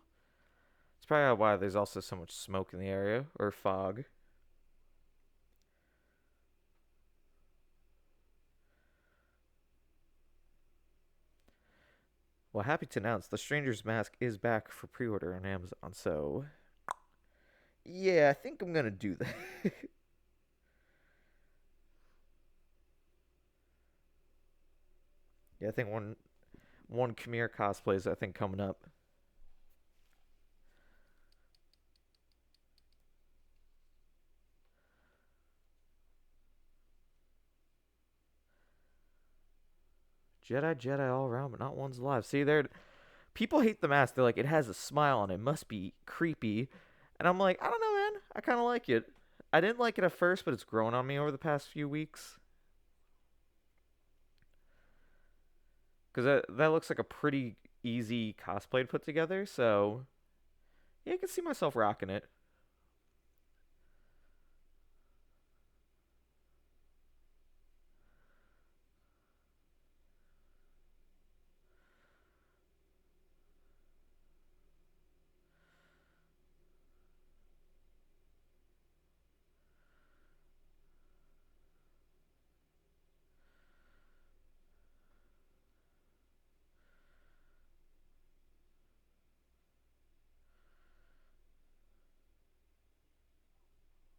It's probably why there's also so much smoke in the area, or fog. Well, happy to announce the Stranger's Mask is back for pre-order on Amazon. So, yeah, I think I'm gonna do that. Yeah, I think one Khmer cosplays I think coming up. Jedi all around, but not one's alive. See, there, people hate the mask. They're like, it has a smile on it. Must be creepy. And I'm like, I don't know, man. I kind of like it. I didn't like it at first, but it's grown on me over the past few weeks. Because that looks like a pretty easy cosplay to put together. So, yeah, I can see myself rocking it.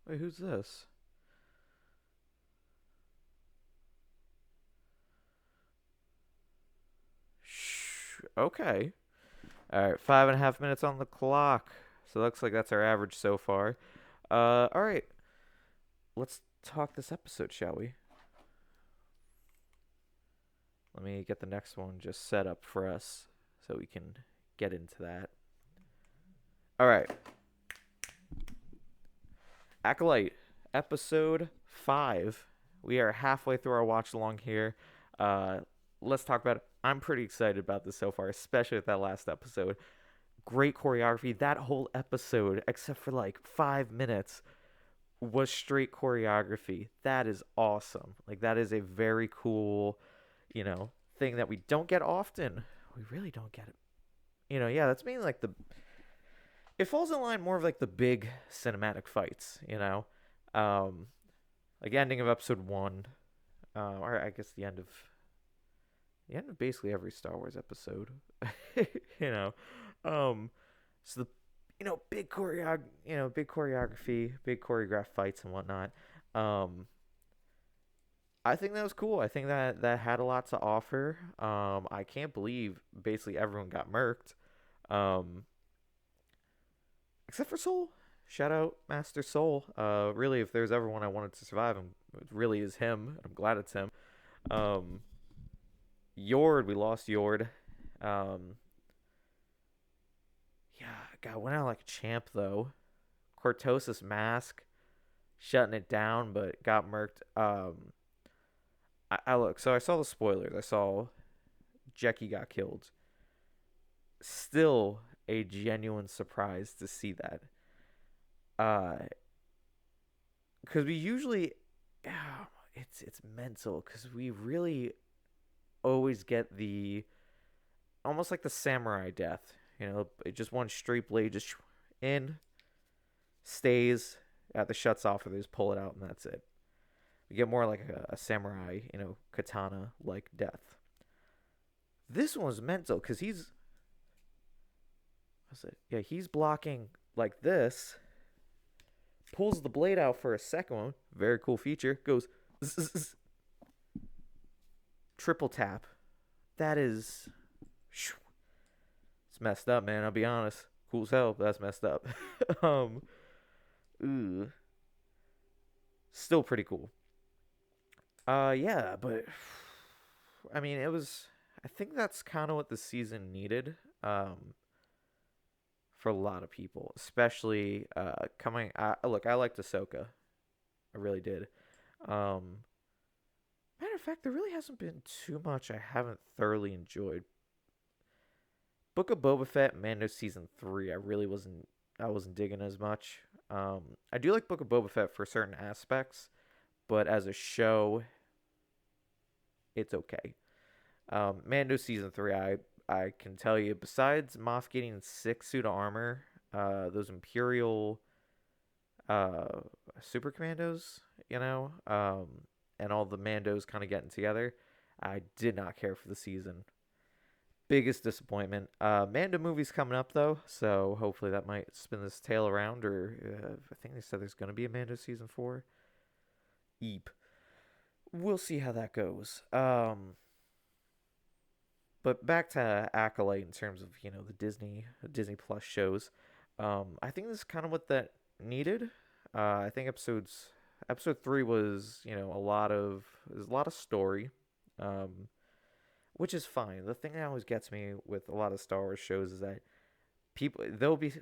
Wait, who's this? Shh. Okay. All right, 5.5 minutes on the clock. So looks like that's our average so far. All right. Let's talk this episode, shall we? Let me get the next one just set up for us so we can get into that. All right. Acolyte, episode 5. We are halfway through our watch along here. Uh, let's talk about it. I'm pretty excited about this so far, especially with that last episode. Great choreography. That whole episode, except for like 5 minutes, was straight choreography. That is awesome. Like, that is a very cool, thing that we don't get often. We really don't get it. Yeah, that's mainly like it falls in line more of like the big cinematic fights, um, like ending of episode 1, or I guess the end of basically every Star Wars episode, you know, um, so the big choreography, big choreographed fights and whatnot. Um, I think that was cool. I think that had a lot to offer. I can't believe basically everyone got murked. Um, except for Soul. Shout out Master Soul. Really, if there's ever one I wanted to survive, it really is him. I'm glad it's him. Um, Yord, we lost Yord. Um, yeah, God, went out like a champ though. Cortosis mask, shutting it down, but got murked. I look. So I saw the spoilers. I saw Jackie got killed. Still a genuine surprise to see that. Uh, because we usually, it's mental because we really always get the almost like the samurai death. Just one straight blade just in, stays at the shuts off, or they just pull it out and that's it. We get more like a samurai, katana like death. This one's mental because he's blocking like this, pulls the blade out for a second one, very cool feature, goes zzz, triple tap. That is, it's messed up, man. I'll be honest. Cool as hell, but that's messed up. um, ooh, still pretty cool. Yeah, but I mean, it was. I think that's kind of what the season needed. For a lot of people, especially coming. Look, I liked Ahsoka. I really did. Um, Matter of fact, there really hasn't been too much I haven't thoroughly enjoyed. Book of Boba Fett, Mando season 3. I wasn't digging as much. I do like Book of Boba Fett for certain aspects, but as a show, it's okay. Mando season 3, I can tell you, besides Moff getting 6 suit of armor, those Imperial uh super commandos, you know, and all the Mandos kind of getting together, I did not care for the season. Biggest disappointment. Mando movie's coming up though, so hopefully that might spin this tale around. Or I think they said there's gonna be a Mando season 4. Eep. We'll see how that goes. But back to Acolyte in terms of the Disney Plus shows. I think this is kind of what that needed. I think episode 3 was there's a lot of story, um, which is fine. The thing that always gets me with a lot of Star Wars shows is that people they'll be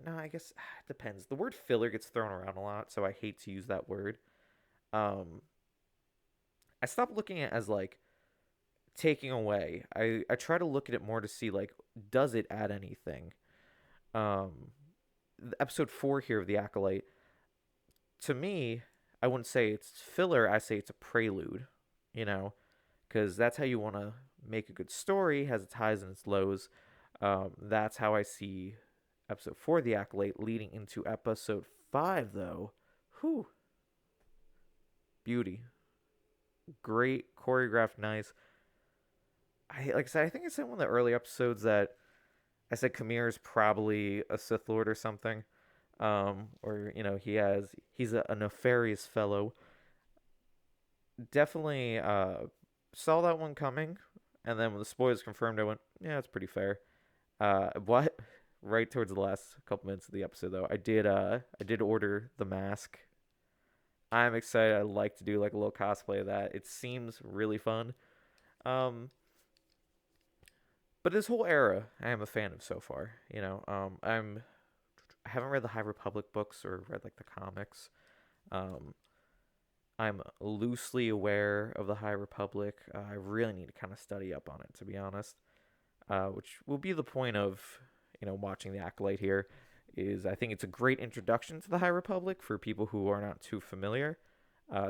no, I guess it depends. The word filler gets thrown around a lot, so I hate to use that word. Um, I stopped looking at it as like taking away. I try to look at it more to see like does it add anything. Um, episode 4 here of the Acolyte, to me, I wouldn't say it's filler. I say it's a prelude. You know, because that's how you want to make a good story, has its highs and its lows. That's how I see episode 4 of the Acolyte leading into episode 5 though. Whew, beauty, great choreographed, nice. Like I said, I think I said in one of the early episodes that I said Kamir is probably a Sith Lord or something. Or he's a nefarious fellow. Definitely saw that one coming, and then when the spoilers confirmed, I went, yeah, it's pretty fair. What? Right towards the last couple minutes of the episode, though, I did order the mask. I'm excited. I like to do like a little cosplay of that. It seems really fun. Um, but this whole era, I am a fan of so far. I haven't read the High Republic books or read like the comics. Um, I'm loosely aware of the High Republic. I really need to kind of study up on it, to be honest. Which will be the point of watching the Acolyte here. Is I think it's a great introduction to the High Republic for people who are not too familiar.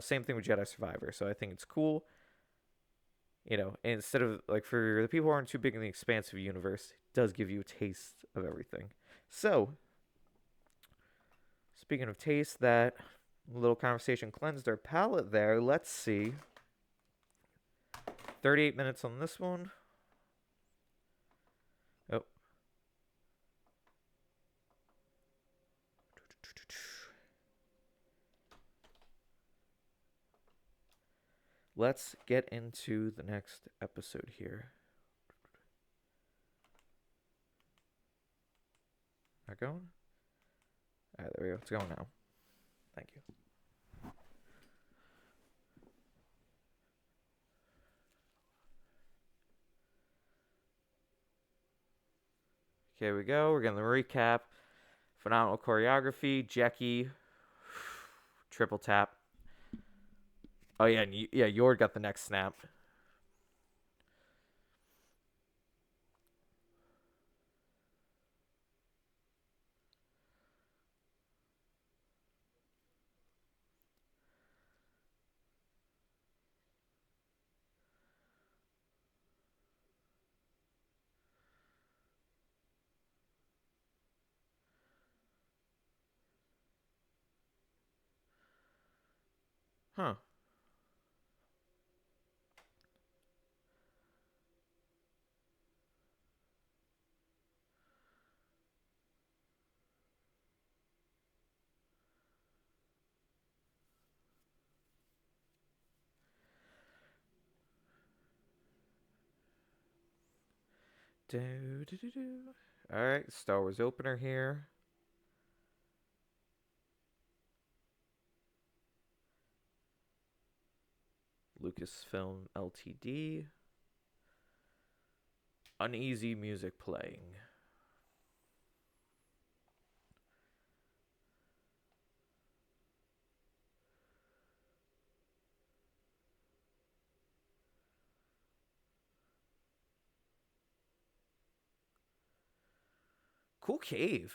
Same thing with Jedi Survivor. So I think it's cool. Instead of like for the people who aren't too big in the expansive universe, it does give you a taste of everything. So, speaking of taste, that little conversation cleansed our palate there. Let's see. 38 minutes on this one. Oh. Let's get into the next episode here. Not going? All right, there we go. It's going now. Thank you. Here we go. We're getting the recap. Phenomenal choreography. Jackie. Triple tap. Oh, yeah. And Yord got the next snap. Huh. Do, do, do, do. All right. Star Wars opener here. Lucasfilm Ltd. Uneasy music playing. Cool cave.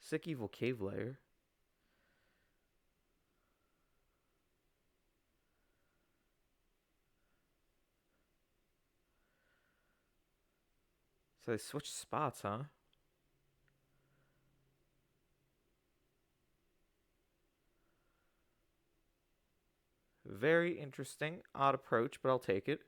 Sick evil cave layer. So they switched spots, huh? Very interesting. Odd approach, but I'll take it.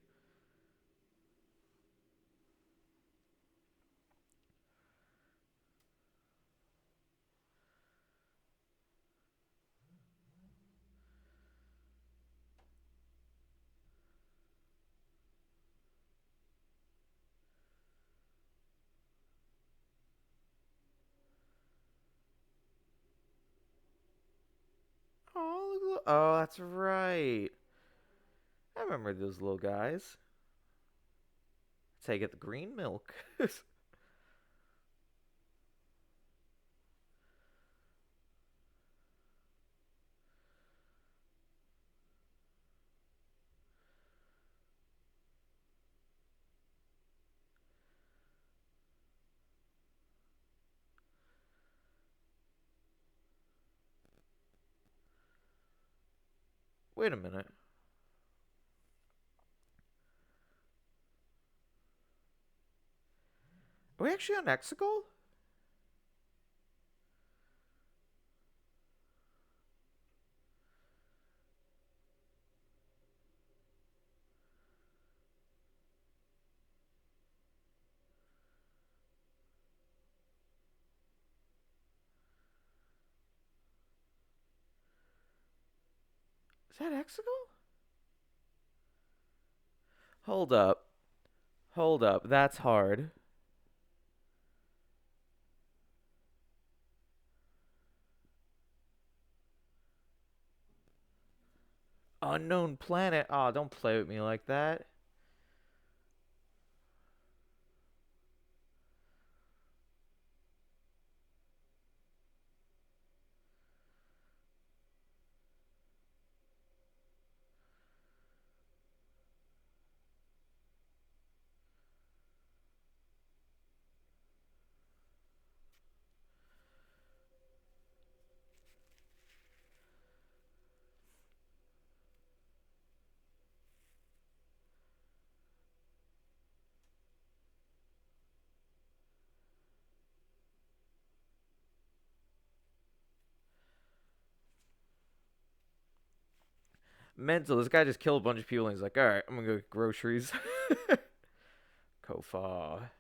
Oh, that's right. I remember those little guys. That's how you get the green milk. Wait a minute. Are we actually on Exegol? Is that Exegol? Hold up. Hold up. That's hard. Unknown planet. Oh, don't play with me like that. Mental. This guy just killed a bunch of people and he's like, alright, I'm gonna go get groceries. Kofa.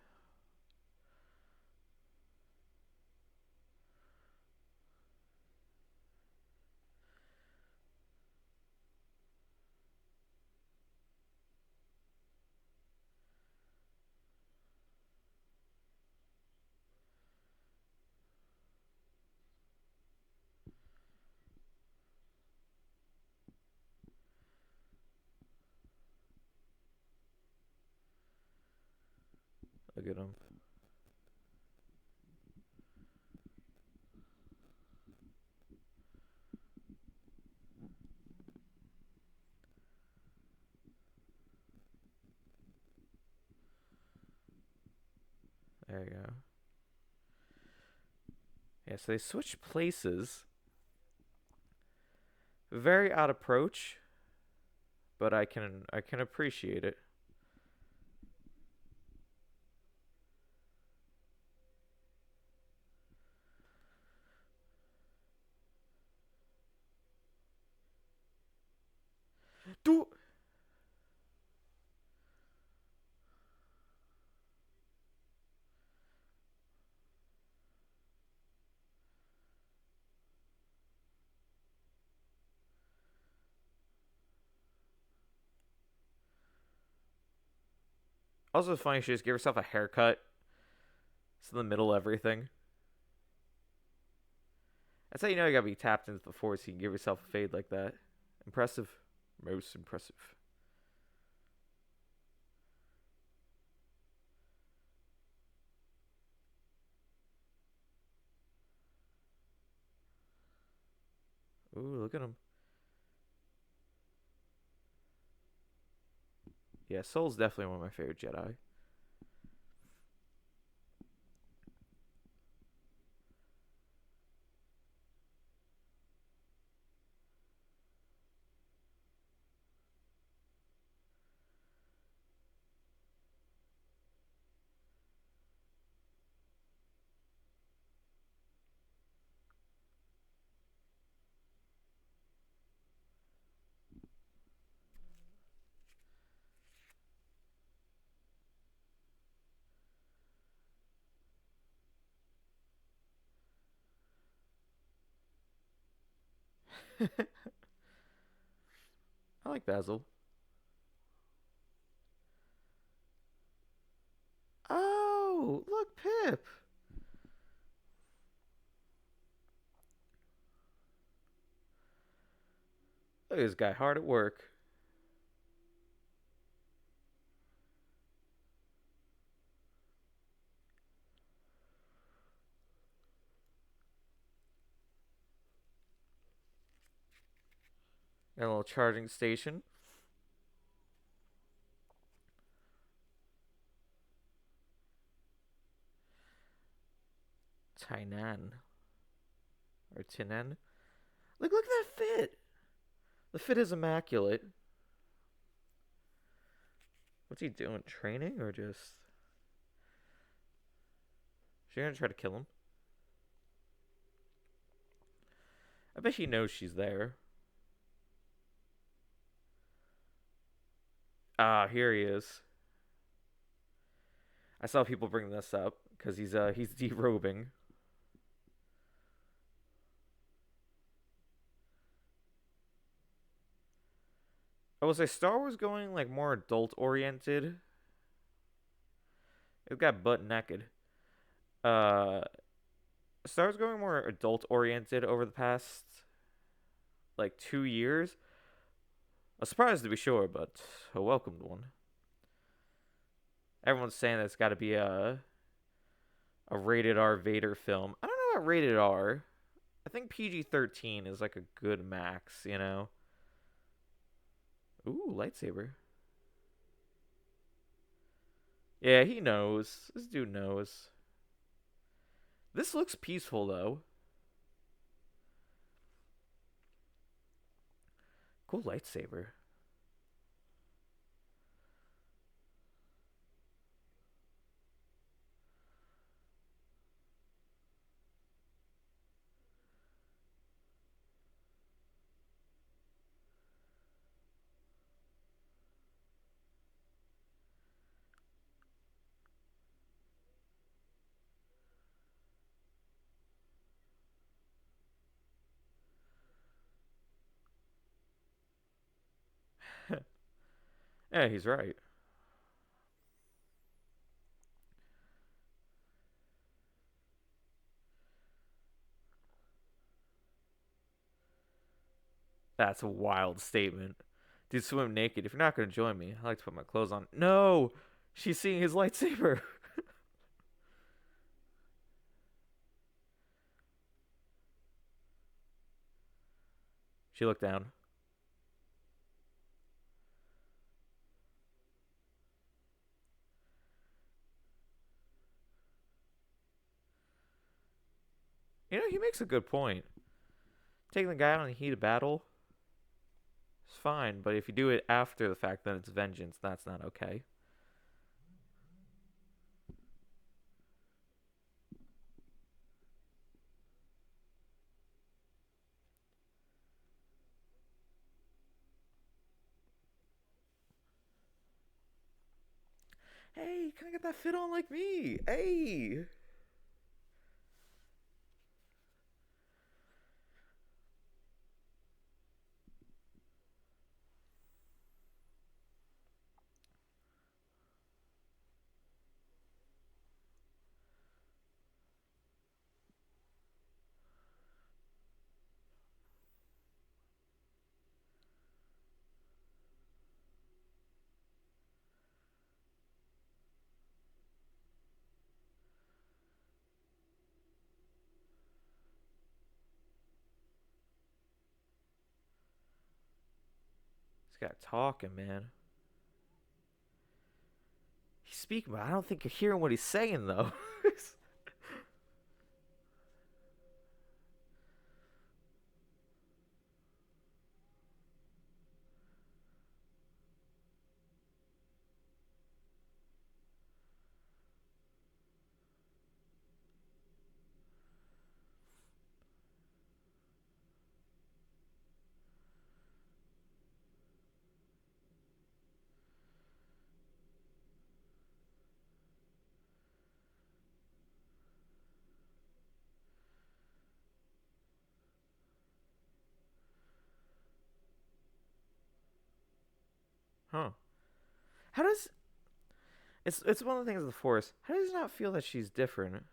Look at him. There you go. Yeah, so they switched places. Very odd approach, but I can appreciate it. Do Also funny she just gave herself a haircut. It's in the middle of everything. That's how you know you gotta be tapped into the force. You can give yourself a fade like that. Impressive. Most impressive. Ooh, look at him. Yeah, Soul's definitely one of my favorite Jedi. I like Basil. Oh, look, Pip. Look at this guy, hard at work. Got a little charging station. Tainan. Or Tinan. Look at that fit. The fit is immaculate. What's he doing? Training or just... She gonna try to kill him? I bet he knows she's there. Ah, here he is. I saw people bring this up because he's derobing. I will say Star Wars going like more adult oriented. It got butt naked. Uh, Star Wars going more adult oriented over the past like 2 years. A surprise to be sure, but a welcomed one. Everyone's saying that it's got to be a rated R Vader film. I don't know about rated R. I think PG-13 is like a good max, you know. Ooh, lightsaber. Yeah, he knows. This dude knows. This looks peaceful though. Cool lightsaber. Yeah, he's right. That's a wild statement. Dude, swim naked. If you're not gonna join me, I like to put my clothes on. No! She's seeing his lightsaber. She looked down. You know, he makes a good point. Taking the guy out in the heat of battle is fine, but if you do it after the fact, then it's vengeance. That's not okay. Hey, can I get that fit on like me? Hey! He's got talking, man. He's speaking, but I don't think you're hearing what he's saying, though. Huh. How does it's one of the things of the Force. How does it not feel that she's different?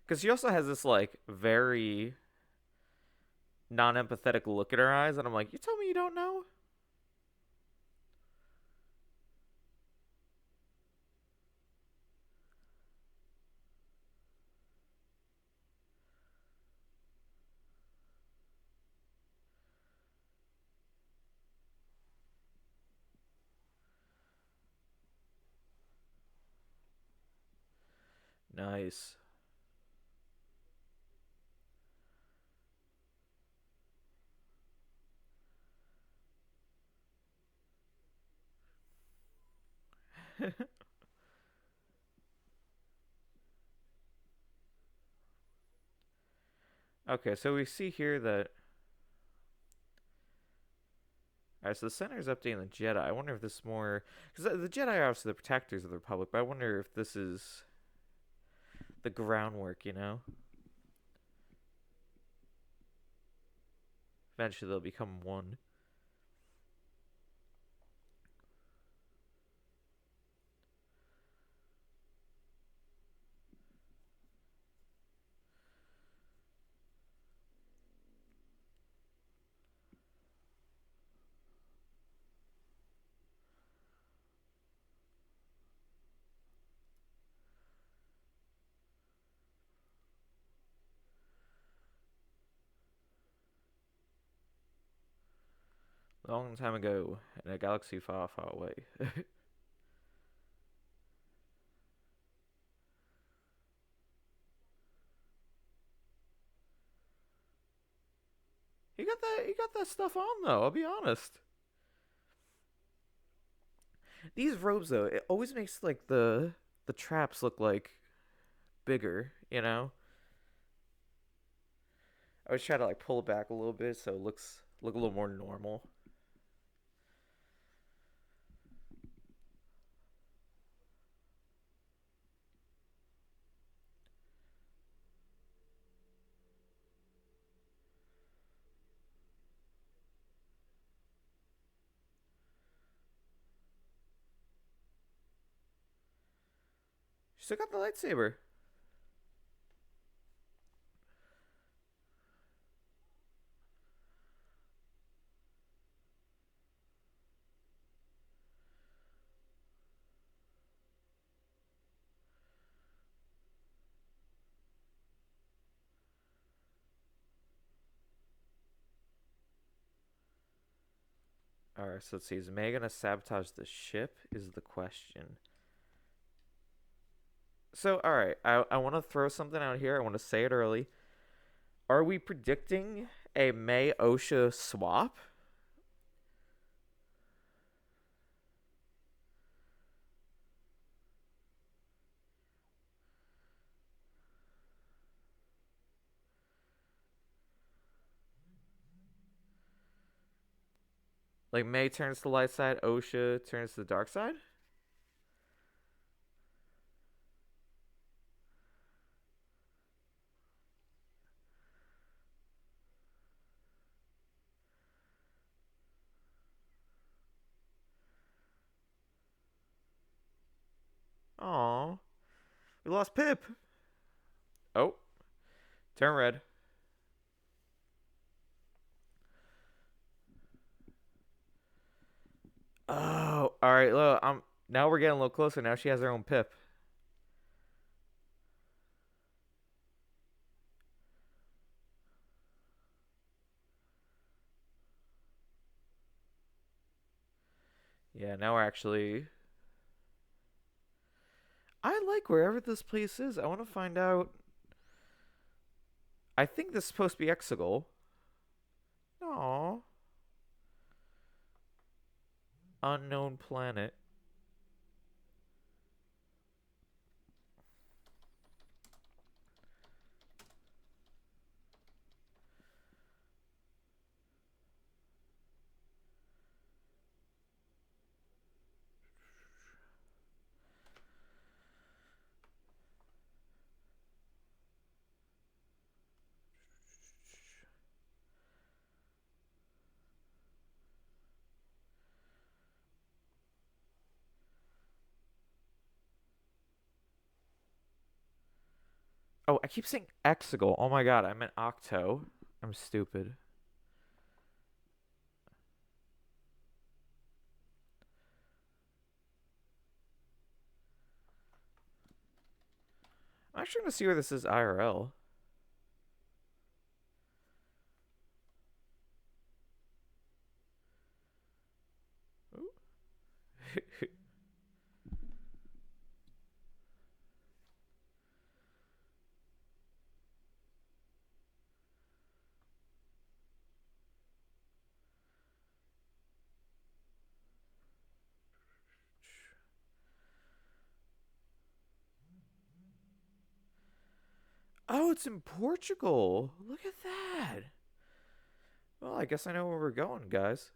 Because she also has this like very non-empathetic look in her eyes, and I'm like, you tell me you don't know? Nice. Okay, so we see here that. Alright, so the center is updating the Jedi. I wonder if this is more. Because the Jedi are obviously the protectors of the Republic, but I wonder if this is the groundwork, you know? Eventually they'll become one. Long time ago, in a galaxy far, far away. He got that stuff on though, I'll be honest. These robes though, it always makes like the traps look like bigger, you know? I always try to like pull it back a little bit so it look a little more normal. She still got the lightsaber. Alright, so let's see. Is May gonna sabotage the ship? Is the question. So, alright, I want to throw something out here. I want to say it early. Are we predicting a May OSHA swap? Like May turns to the light side, OSHA turns to the dark side? Aw. We lost Pip. Oh, turn red. Oh, all right. Look, now we're getting a little closer. Now she has her own Pip. Yeah, now we're actually. I like wherever this place is. I want to find out. I think this is supposed to be Exegol. Aw. Unknown planet. Oh, I keep saying Exegol. Oh my god, I meant Octo. I'm stupid. I'm actually gonna see where this is IRL. Oh, it's in Portugal. Look at that. Well, I guess I know where we're going, guys.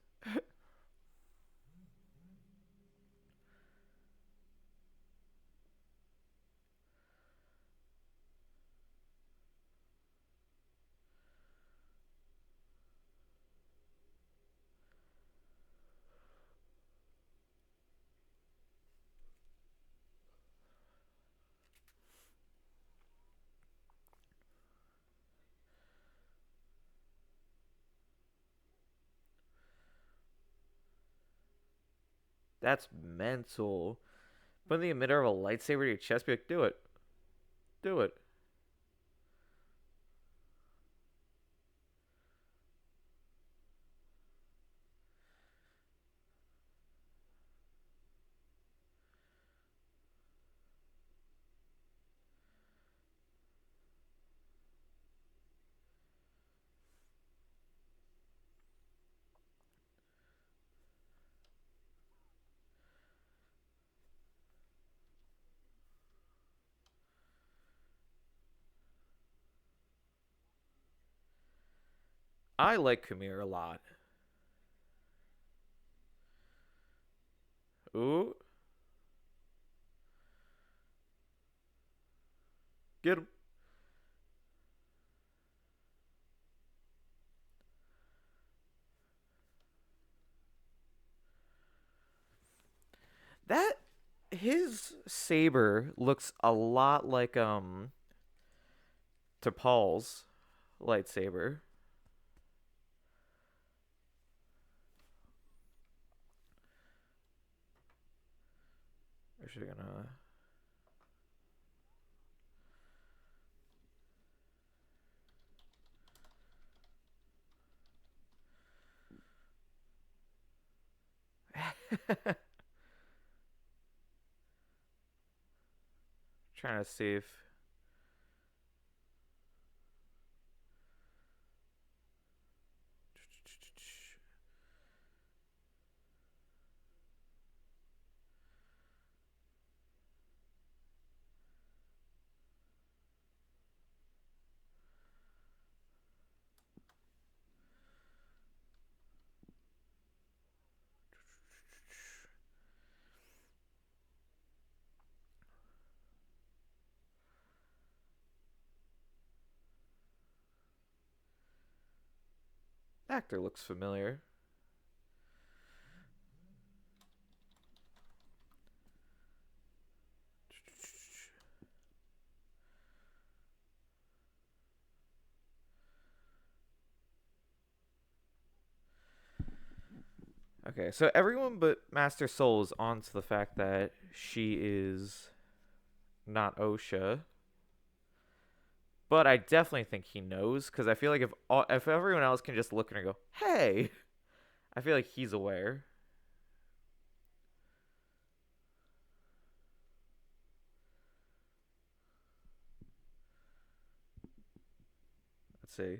That's mental. Put the emitter of a lightsaber to your chest, be like, do it. Do it. I like Kumir a lot. Ooh. Get him. That his saber looks a lot like T'Pol's lightsaber. Actually gonna trying to see if actor looks familiar. Okay, so everyone but Master Soul is onto the fact that she is not OSHA. But I definitely think he knows because I feel like if everyone else can just look at her and go, "Hey," I feel like he's aware. Let's see.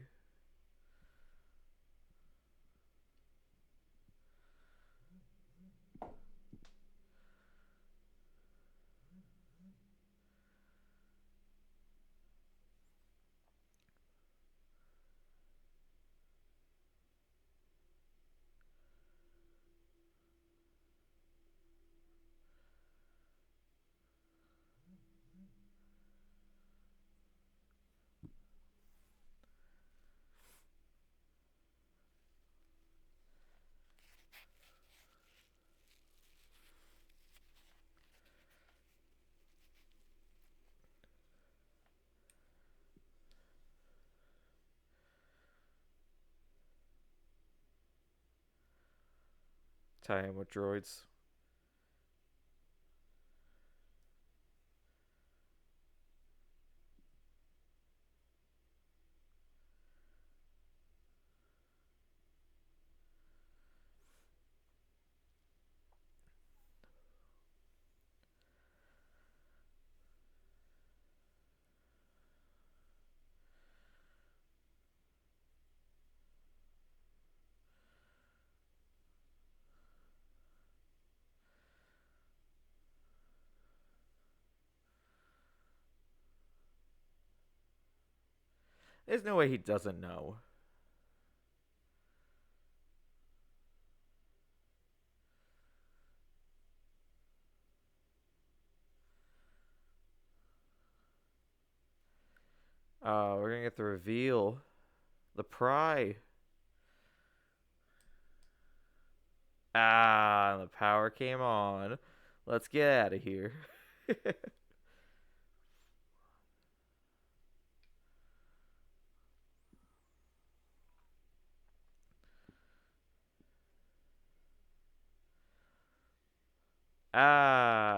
tie in with droids. There's no way he doesn't know. We're gonna get the reveal. The pry. The power came on. Let's get out of here.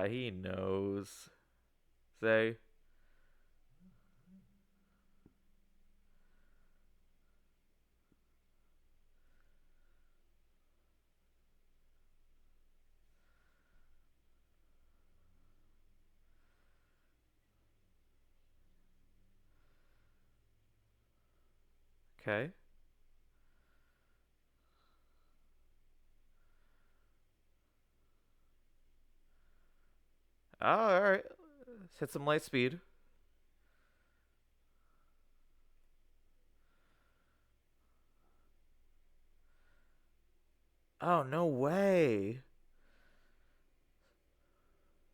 He knows. Say. Okay. Oh, alright. Let's hit some light speed. Oh, no way.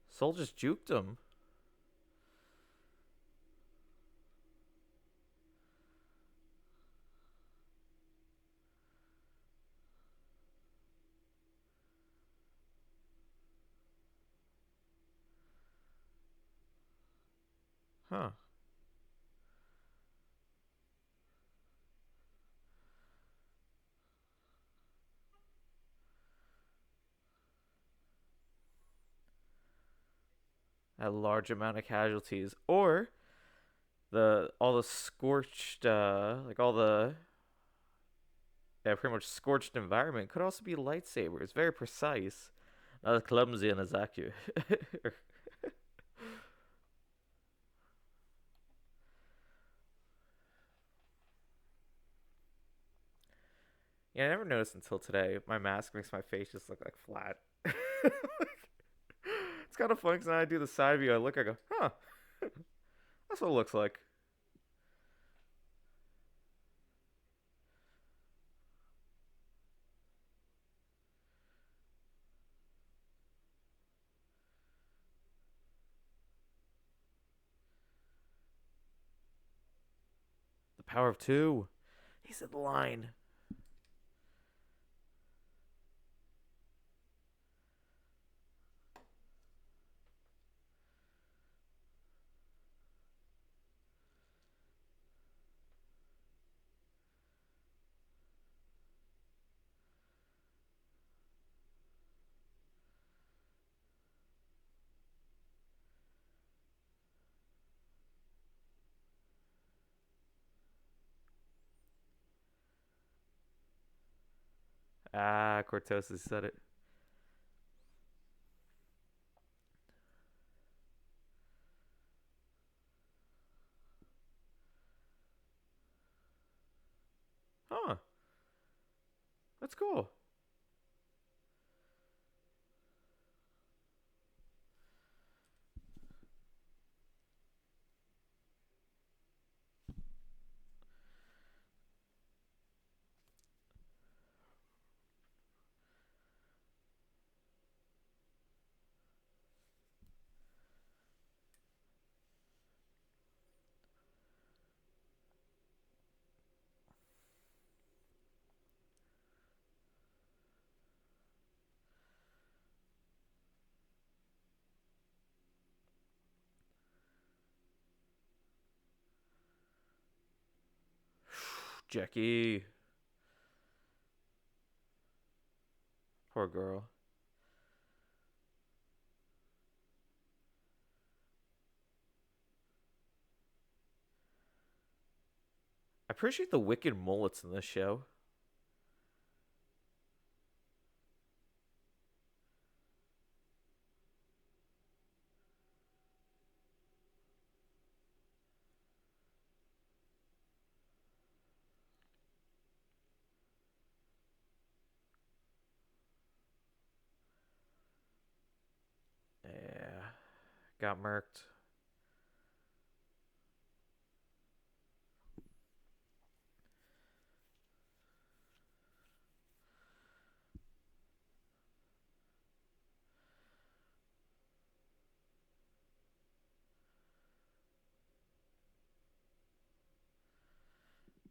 Soul just juked him. Huh. A large amount of casualties. Or the all the scorched like all the pretty much scorched environment could also be lightsabers. Very precise. Not as clumsy and as accurate. Yeah, I never noticed until today. My mask makes my face just look like flat. It's kind of funny because when I do the side view, I look, I go, huh, that's what it looks like. The power of two. He said the line. Cortosis said it. Huh, that's cool. Jackie. Poor girl. I appreciate the wicked mullets in this show. Yeah. Got murked.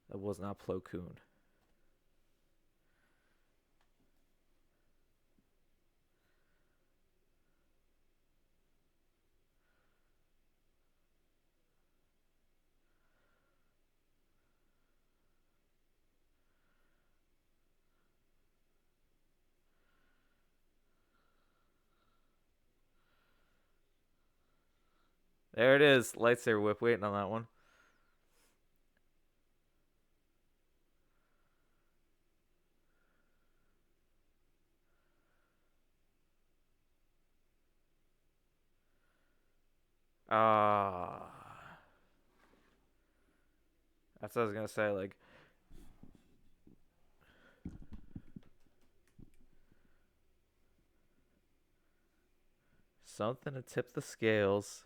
That was not Plo Koon. There it is. Lightsaber whip. Waiting on that one. Ah. That's what I was going to say. Like, something to tip the scales.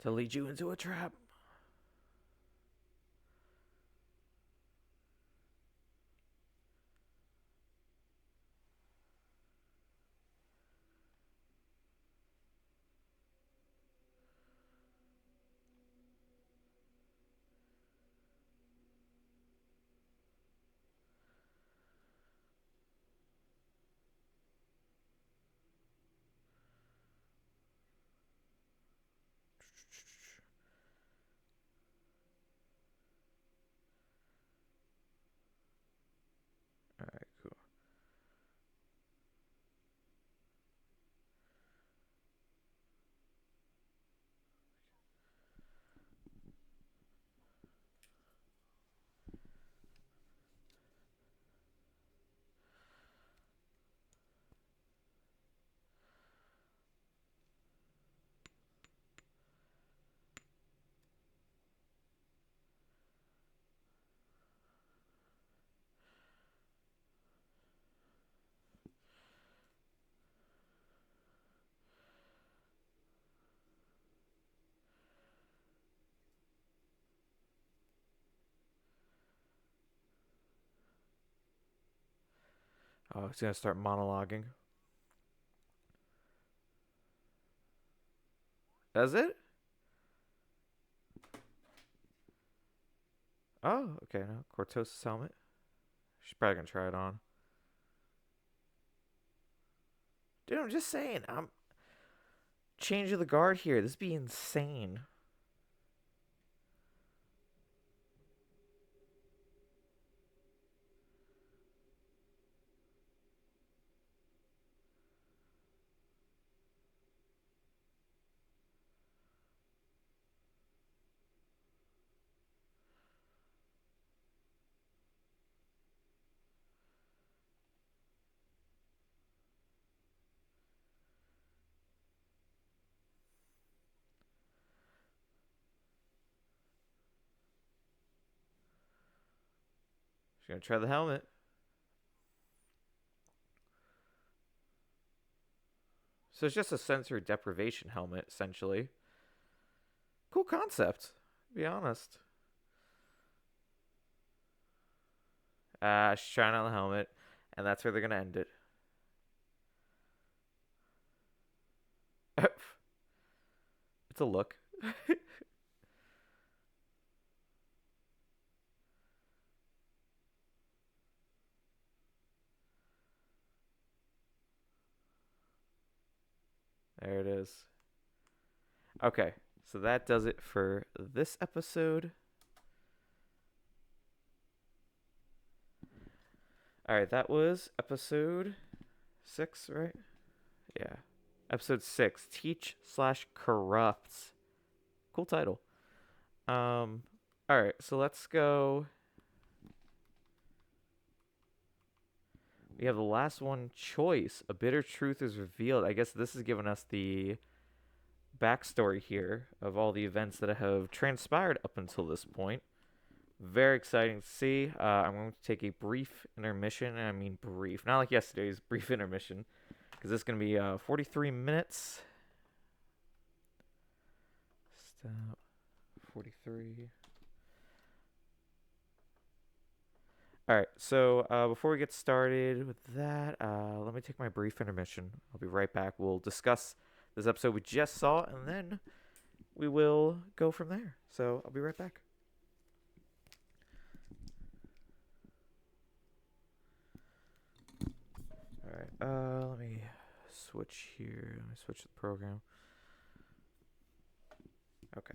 To lead you into a trap. All right, cool. Oh, he's going to start monologuing. That's it? Oh, okay. No. Cortosis helmet. She's probably going to try it on. Dude, I'm just saying. I'm changing the guard here. This would be insane. She's going to try the helmet. So it's just a sensory deprivation helmet, essentially. Cool concept, to be honest. She's trying on the helmet, and that's where they're going to end it. It's a look. There it is. Okay, so that does it for this episode. All right, that was episode 6, right? Yeah. Episode 6, Teach slash Corrupt. Cool title. All right, so let's go. We have the last one, Choice. A bitter truth is revealed. I guess this is giving us the backstory here of all the events that have transpired up until this point. Very exciting to see. I'm going to take a brief intermission, and I mean brief, not like yesterday's brief intermission, because this is going to be 43 minutes. Stop. 43. All right, so before we get started with that, let me take my brief intermission. I'll be right back. We'll discuss this episode we just saw, and then we will go from there. So I'll be right back. All right, let me switch here. Let me switch the program. Okay.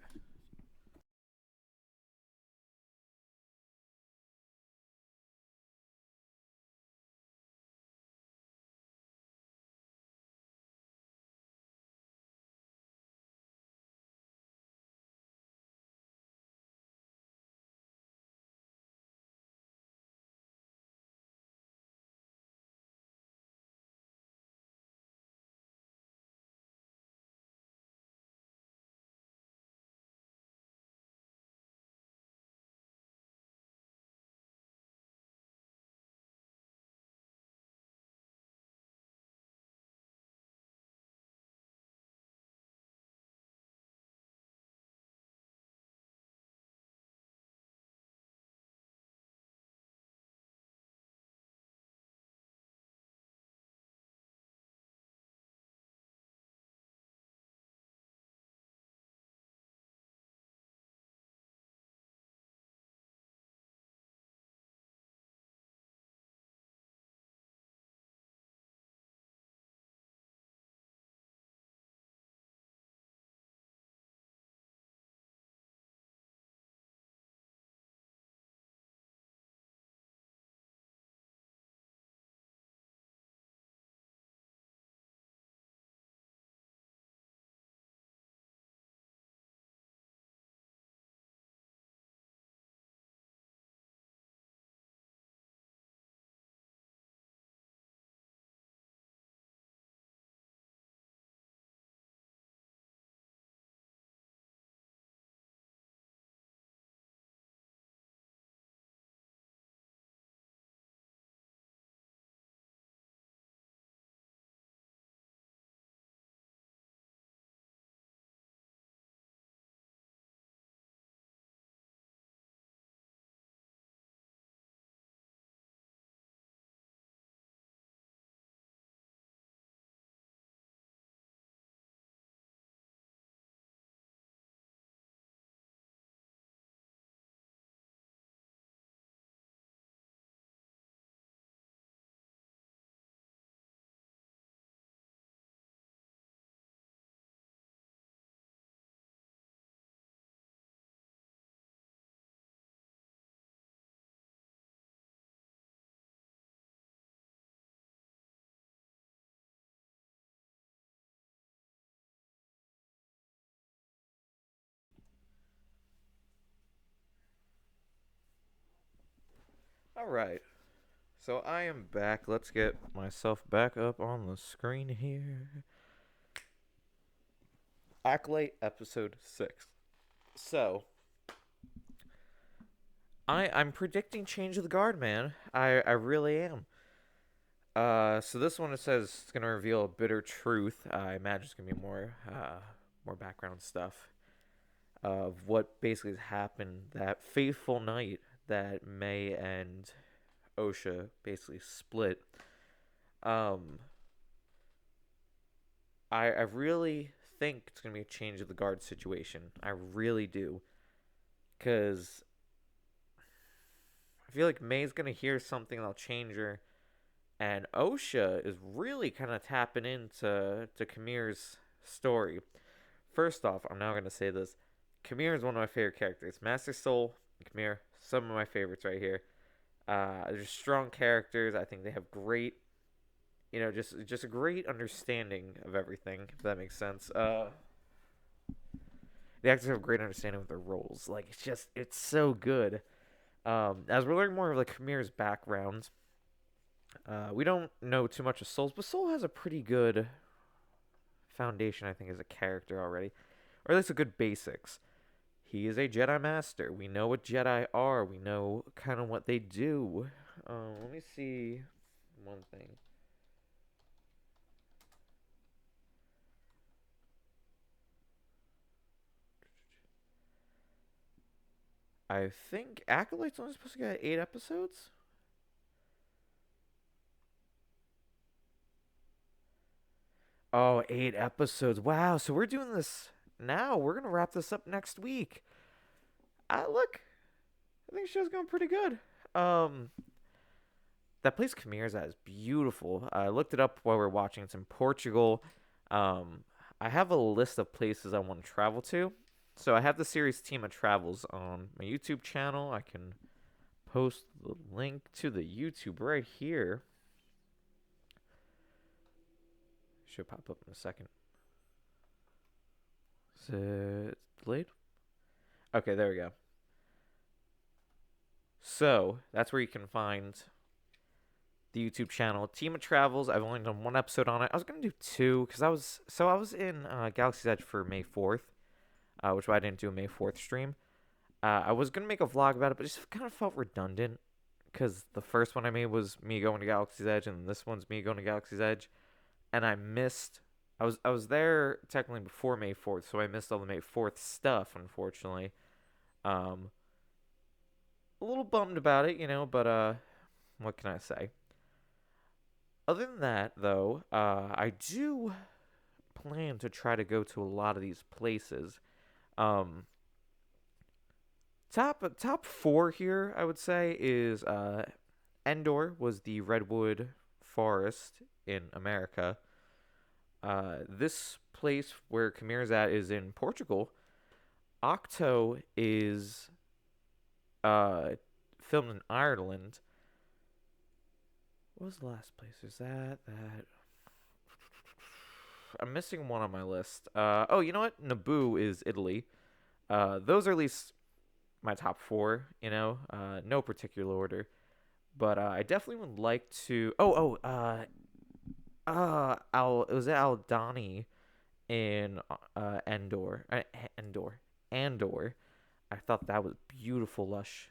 All right. So I am back. Let's get myself back up on the screen here. Acolyte episode 6. So I'm predicting change of the guard, man. I really am. So this one, it says it's gonna reveal a bitter truth. I imagine it's gonna be more background stuff of what basically has happened that fateful night that May and Osha basically split. Um, I really think it's gonna be a change of the guard situation. I really do, cause I feel like May's gonna hear something that'll change her, and Osha is really kind of tapping into Kamir's story. First off, I'm now gonna say this: Kamir is one of my favorite characters. Master Soul and Kamir, some of my favorites right here. They're strong characters. I think they have great, just a great understanding of everything. If that makes sense. The actors have a great understanding of their roles. Like it's so good. As we're learning more of like Khmer's background, we don't know too much of Soul's, but Soul has a pretty good foundation, I think, as a character already, or at least a good basics. He is a Jedi Master. We know what Jedi are. We know kind of what they do. Let me see one thing. I think Acolyte's only supposed to get 8 episodes. Oh, 8 episodes. Wow. So we're doing this now. We're going to wrap this up next week. Look, I think the show's going pretty good. That place Khmer's at is beautiful. I looked it up while we were watching. It's in Portugal. I have a list of places I want to travel to. So I have the series Team of Travels on my YouTube channel. I can post the link to the YouTube right here. Should pop up in a second. Is it delayed? Okay, there we go. So that's where you can find the YouTube channel Team of Travels. I've only done 1 episode on it. I was gonna do 2 because I was in Galaxy's Edge for May 4th, which I didn't do a May 4th stream. I was gonna make a vlog about it, but it just kind of felt redundant because the first one I made was me going to Galaxy's Edge, and this one's me going to Galaxy's Edge, and I missed. I was there technically before May 4th, so I missed all the May 4th stuff, unfortunately. Um, a little bummed about it, but what can I say? Other than that, though, I do plan to try to go to a lot of these places. Um, top 4 here, I would say, is Endor was the redwood forest in America. This place where Khmer's at is in Portugal. Octo is filmed in Ireland. What was the last place? Is that? I'm missing one on my list. Oh, you know what? Naboo is Italy. Those are at least my top 4. No particular order, but I definitely would like to. It was Aldani in Endor. Andor. I thought that was beautiful, lush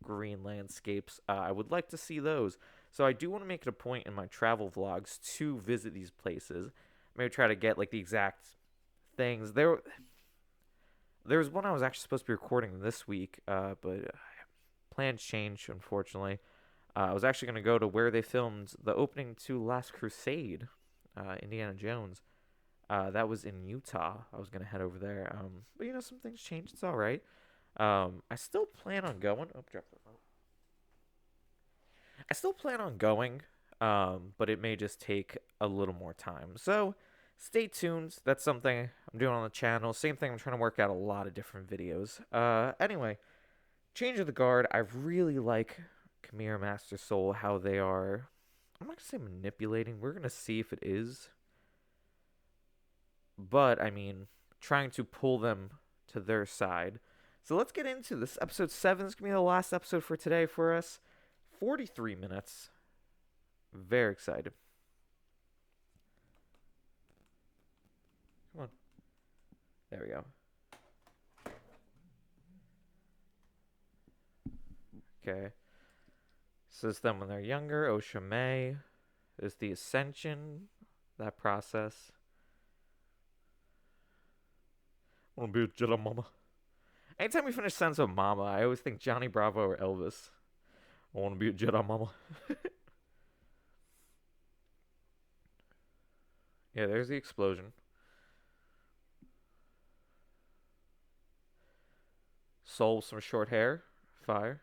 green landscapes. I would like to see those. So I do want to make it a point in my travel vlogs to visit these places. Maybe try to get like the exact things. There was one I was actually supposed to be recording this week, but plans changed, unfortunately. I was actually going to go to where they filmed the opening to Last Crusade, Indiana Jones. That was in Utah. I was going to head over there. But some things changed. It's all right. I still plan on going. Oh, drop the remote. I still plan on going, but it may just take a little more time. So stay tuned. That's something I'm doing on the channel. Same thing. I'm trying to work out a lot of different videos. Anyway, change of the guard. I really like Khmer Master Soul, how they are. I'm not going to say manipulating. We're going to see if it is. But, I mean, trying to pull them to their side. So let's get into this. Episode 7 is going to be the last episode for today for us. 43 minutes. Very excited. Come on. There we go. Okay. So it's them when they're younger. Osha May. There's the Ascension. That process. I want to be a Jedi Mama. Anytime we finish sentences with Mama, I always think Johnny Bravo or Elvis. I want to be a Jedi Mama. Yeah, there's the explosion. Soul with some short hair. Fire.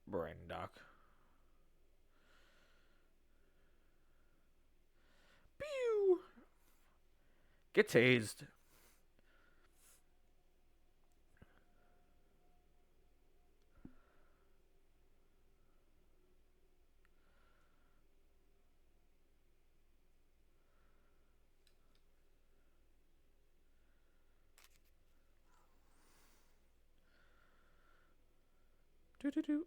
Brain Doc. Get tased. Doo doo doo.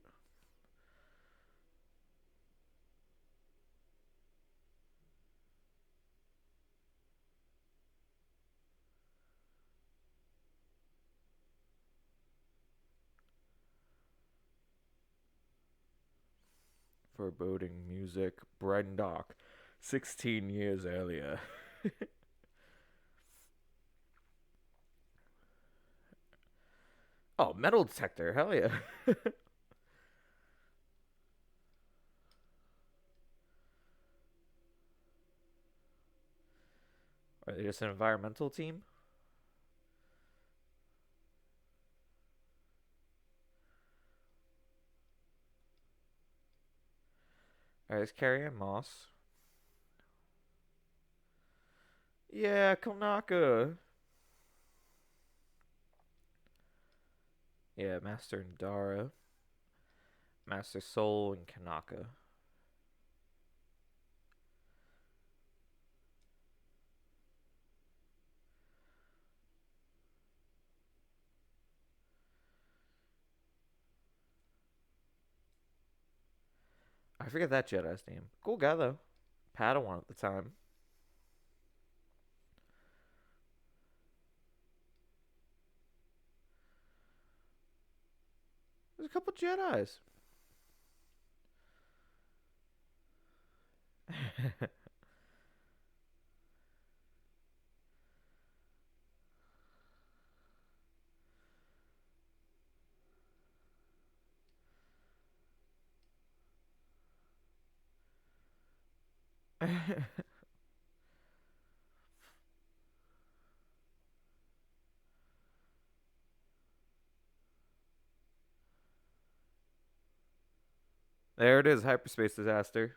Foreboding music. Brendock. 16 years earlier. Oh, metal detector. Hell yeah. Are they just an environmental team? Alright, it's Carrie Ann Moss. Yeah, Konaka. Yeah, Master and Dara. Master Soul and Kanaka. I forget that Jedi's name. Cool guy though. Padawan at the time. There's a couple Jedi's. There it is, hyperspace disaster.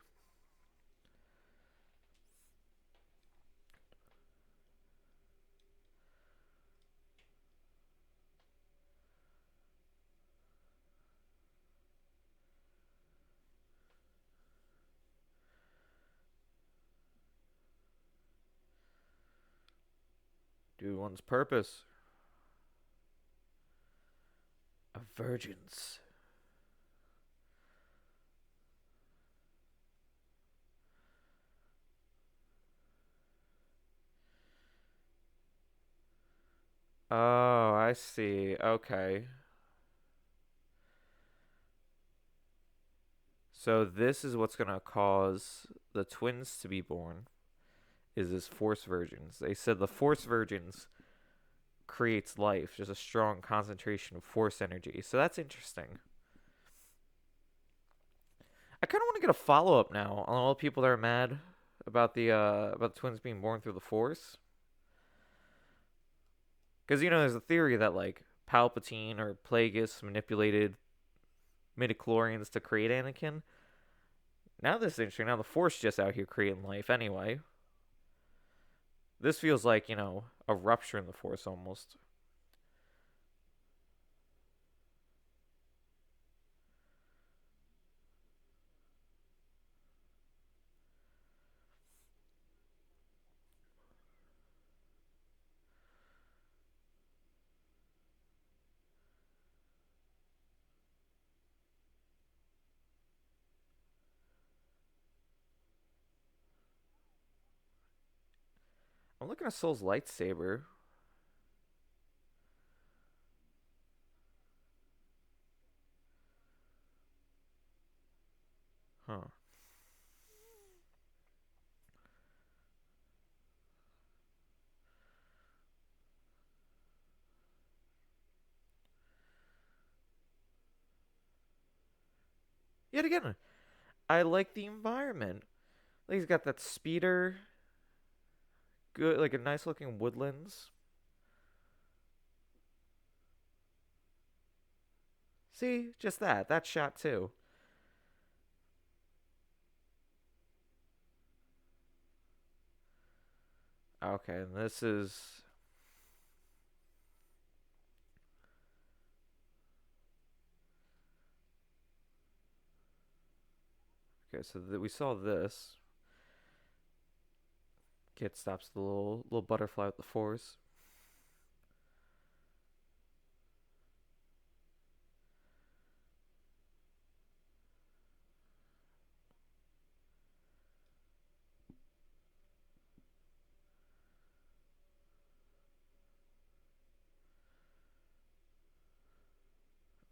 Do one's purpose. A virgins. Oh, I see. Okay. So this is what's gonna cause the twins to be born. Is this Force Virgins? They said the Force Virgins creates life, just a strong concentration of Force energy. So that's interesting. I kind of want to get a follow up now on all the people that are mad about the twins being born through the Force. Because there's a theory that like Palpatine or Plagueis manipulated midichlorians to create Anakin. Now this is interesting. Now the Force just out here creating life anyway. This feels like a rupture in the Force almost. I'm looking at Soul's lightsaber. Huh. Yet again, I like the environment. Like he's got that speeder, good, like a nice looking woodlands. See, just that shot too. Okay, and this is okay. So we saw this. Kid stops the little butterfly with the force.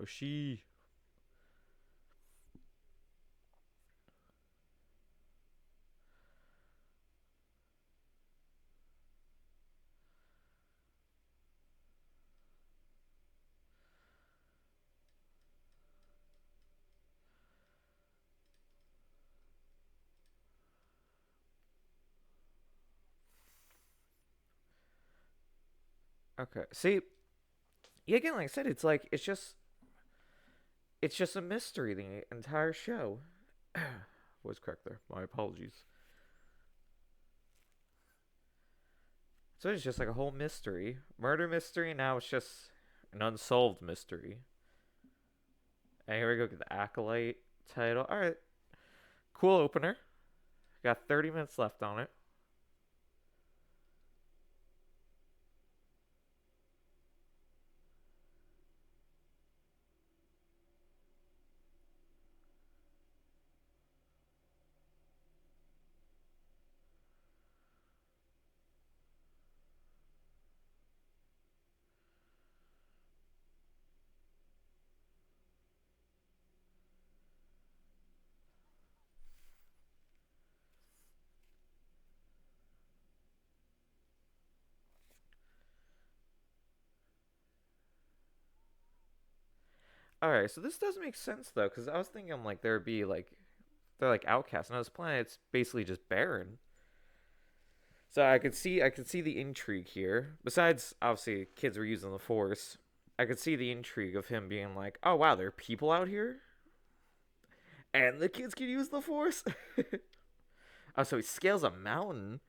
Oh, she. Okay. See, yeah, again, like I said, it's just a mystery the entire show. Was correct there. My apologies. So it's just like a whole mystery, murder mystery. Now it's just an unsolved mystery. And here we go, get the Acolyte title. All right, cool opener. Got 30 minutes left on it. All right, so this does make sense though, because I was thinking like there'd be like they're like outcasts, and this planet's basically just barren. So I could see the intrigue here. Besides, obviously, kids were using the Force. I could see the intrigue of him being like, "Oh wow, there are people out here, and the kids can use the Force." Oh, so he scales a mountain.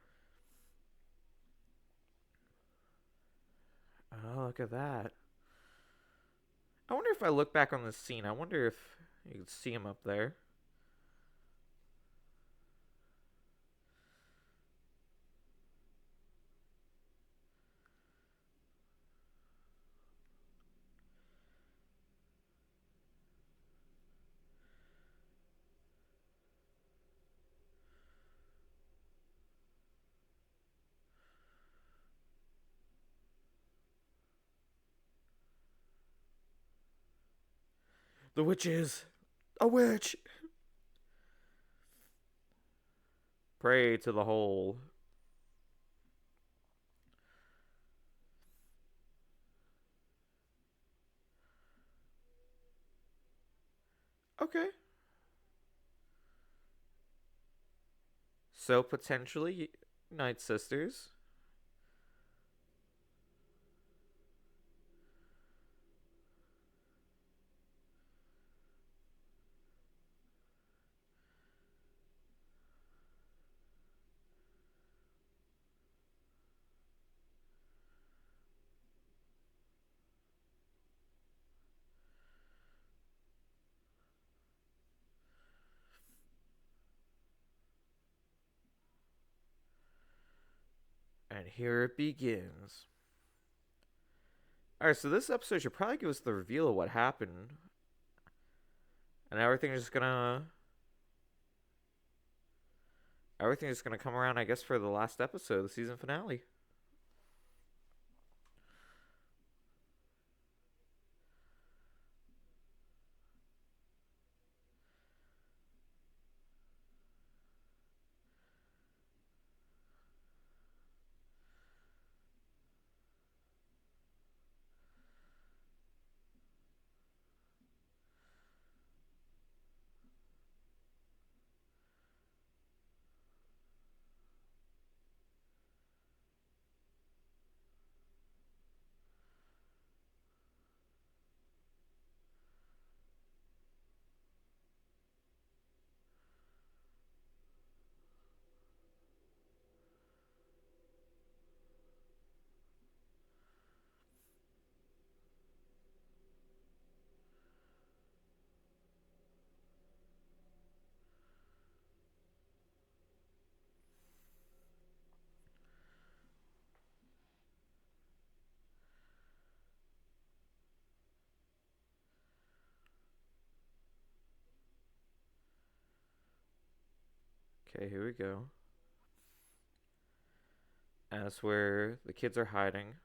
Oh, look at that. I wonder if I look back on this scene. I wonder if you can see him up there. The witch is a witch. Pray to the hole. Okay. So potentially Night Sisters. And here it begins. Alright, so this episode should probably give us the reveal of what happened. And everything's gonna come around, I guess, for the last episode, the season finale. Okay, here we go. And that's where the kids are hiding.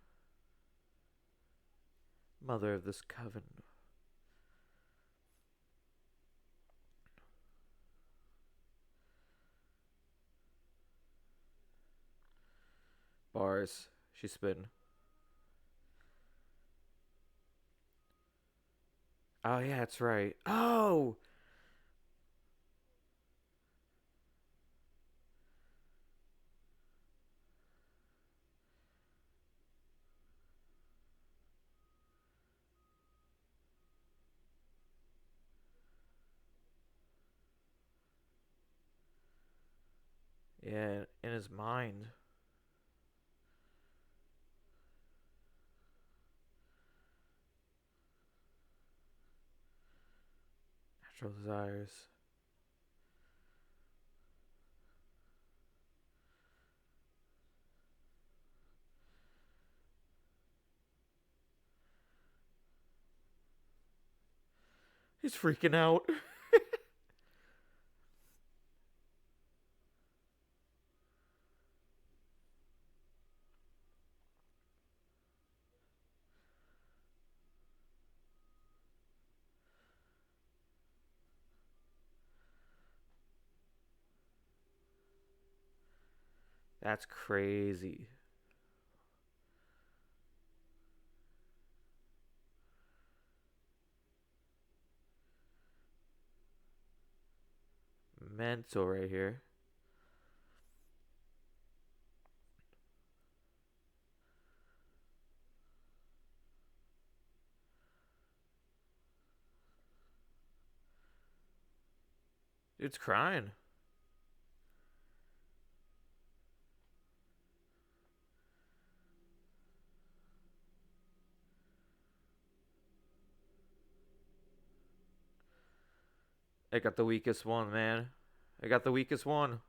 Mother of this coven. Bars. She's spitting. Oh, yeah, that's right. Oh! Yeah, in his mind. Natural desires. He's freaking out. That's crazy. Mental right here. Dude's crying. I got the weakest one, man. I got the weakest one.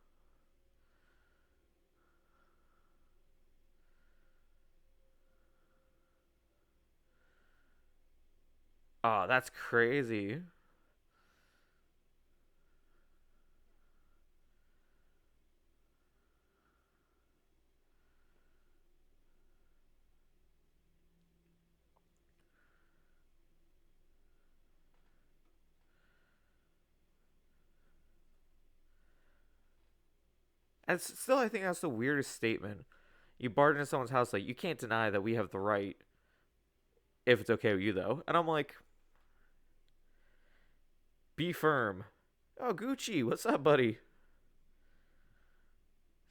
Oh, that's crazy. And still, I think that's the weirdest statement. You barred into someone's house, like, you can't deny that we have the right if it's okay with you, though. And I'm like, be firm. Oh, Gucci, what's up, buddy?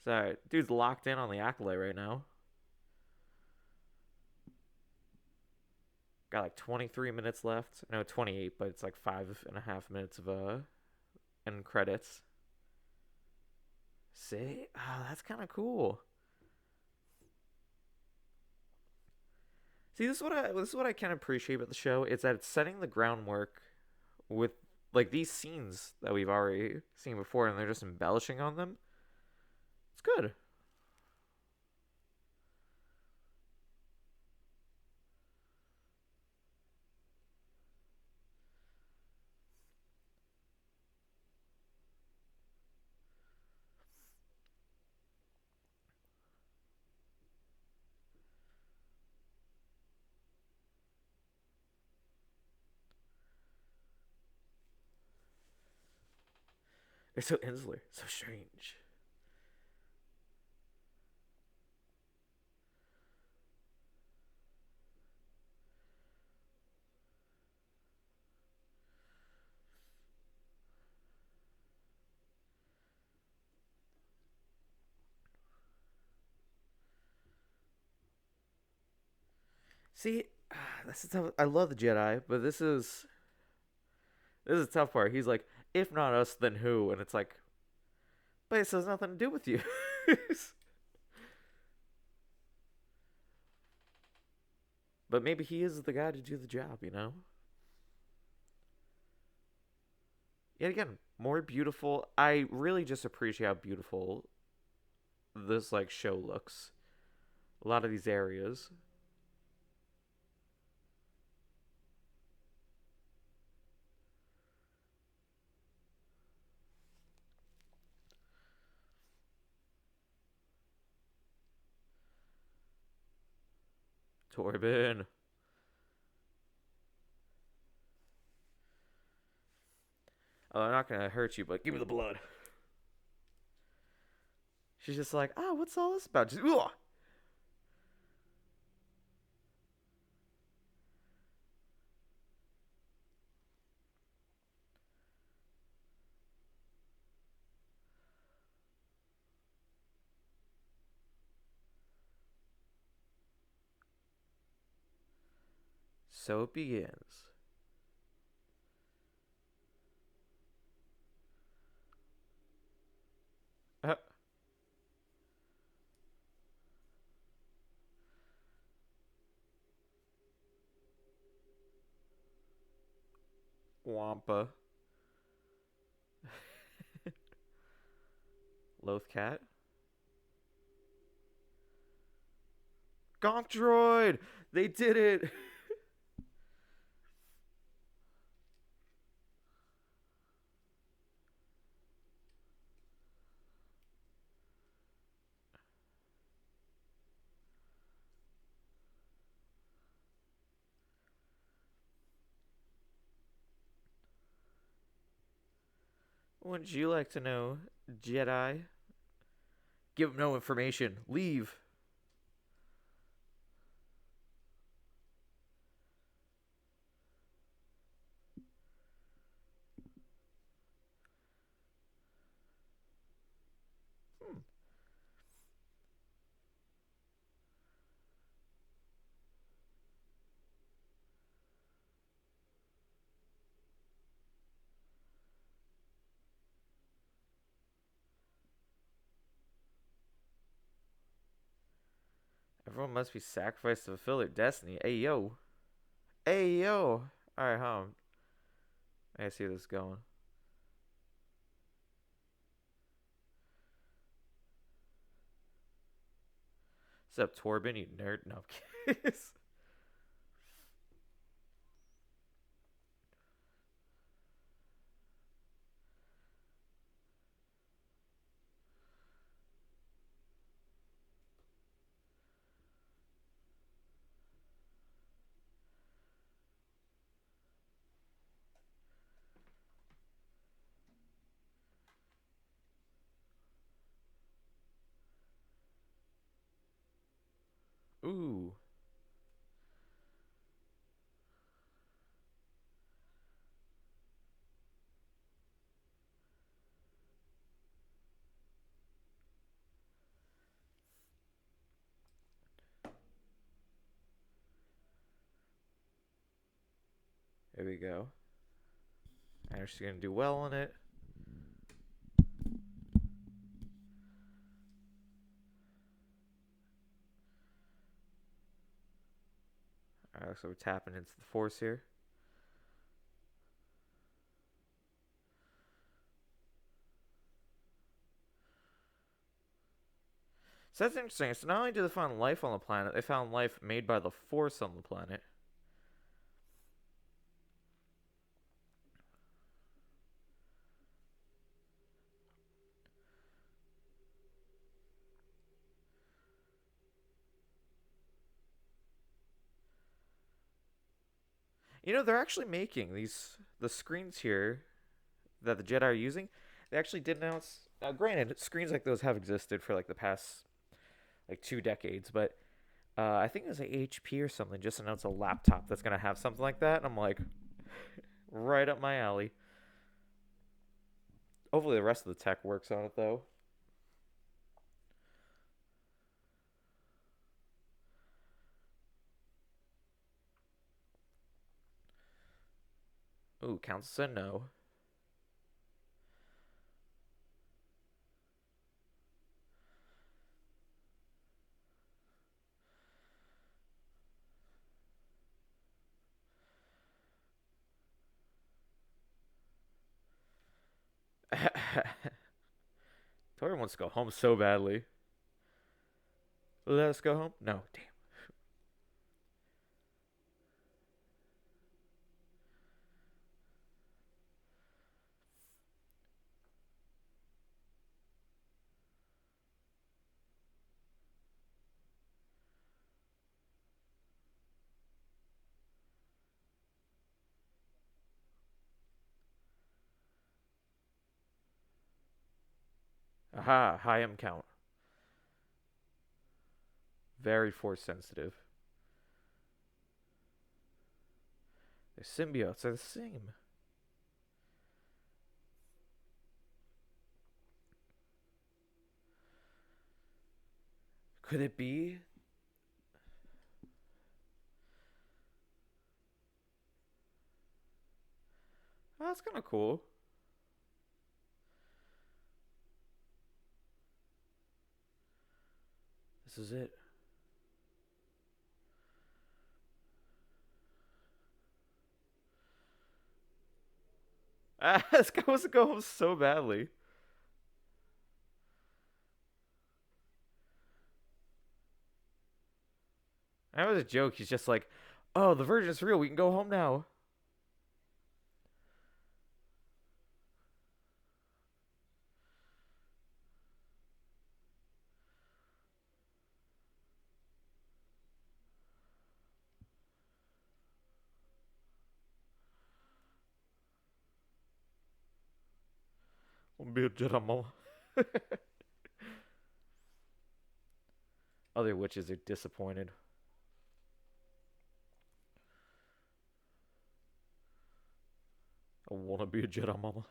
Sorry, dude's locked in on the Acolyte right now. Got like 23 minutes left. No, 28, but it's like 5.5 minutes of end credits. See? Oh, that's kind of cool. See, this is what I can appreciate about the show. It's that it's setting the groundwork with like these scenes that we've already seen before, and they're just embellishing on them. It's good. They're so insular, so strange. See, this is tough. I love the Jedi, but this is a tough part. He's like, if not us, then who? And it's like, but it has nothing to do with you. But maybe he is the guy to do the job, you know? Yet again, more beautiful. I really just appreciate how beautiful this like show looks. A lot of these areas. Torben. Oh, I'm not gonna hurt you, but give me the blood. She's just like, ah, what's all this about? Just, ugh. So it begins. Uh, Wampa. Loth Cat. Gonk Droid! They did it! Wouldn't you like to know, Jedi? Give him no information. Leave. Hmm. Everyone must be sacrificed to fulfill their destiny. Hey, yo. Hey, yo. Alright, I see this going. What's up, Torben, you nerd? No, I'm kidding. Ooh. Here we go. I know she's gonna do well on it. Alright, so we're tapping into the force here. So that's interesting. So not only did they find life on the planet, they found life made by the force on the planet. You know, they're actually making the screens here that the Jedi are using. They actually did announce. Granted, screens like those have existed for like the past like 2 decades, but I think it was like HP or something just announced a laptop that's gonna have something like that, and I'm like, right up my alley. Hopefully, the rest of the tech works on it though. Ooh, Council said no. Tori wants to go home so badly. Let us go home? No, Aha, high M count. Very force sensitive. Their symbiotes are the same. Could it be? Oh, that's kind of cool. This is it. Ah, this guy wants to go home so badly. That was a joke. He's just like, oh, the Virgin is real. We can go home now. I'll be a Jedi mama. Other witches are disappointed. I want to be a Jedi mama.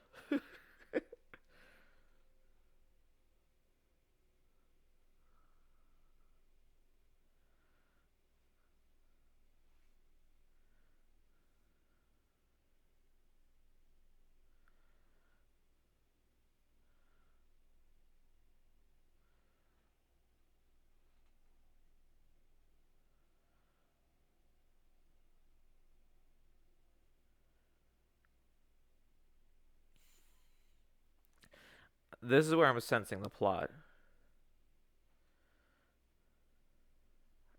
This is where I'm sensing the plot.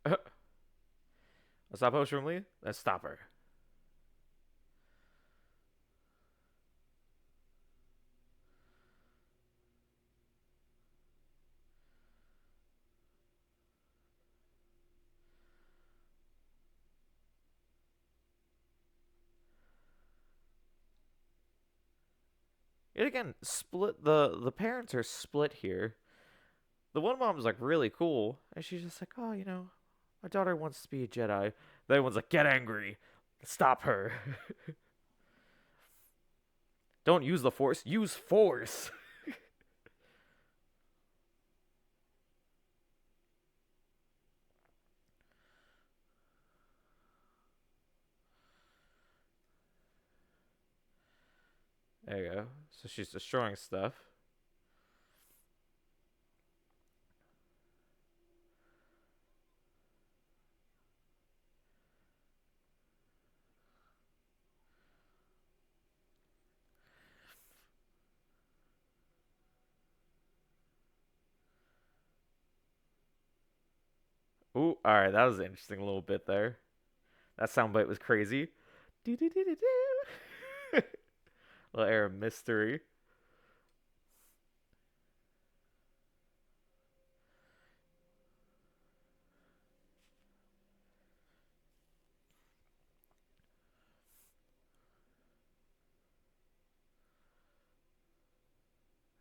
Let's stop Ho Shun Lee. Let's stop her. Yet again, split the parents are split here. The one mom's like really cool, and she's just like, oh, my daughter wants to be a Jedi. The other one's like, get angry, stop her. Don't use the Force, use Force. There you go. So she's destroying stuff. Ooh, all right, that was an interesting little bit there. That soundbite was crazy. Do do do do do. Little air of mystery.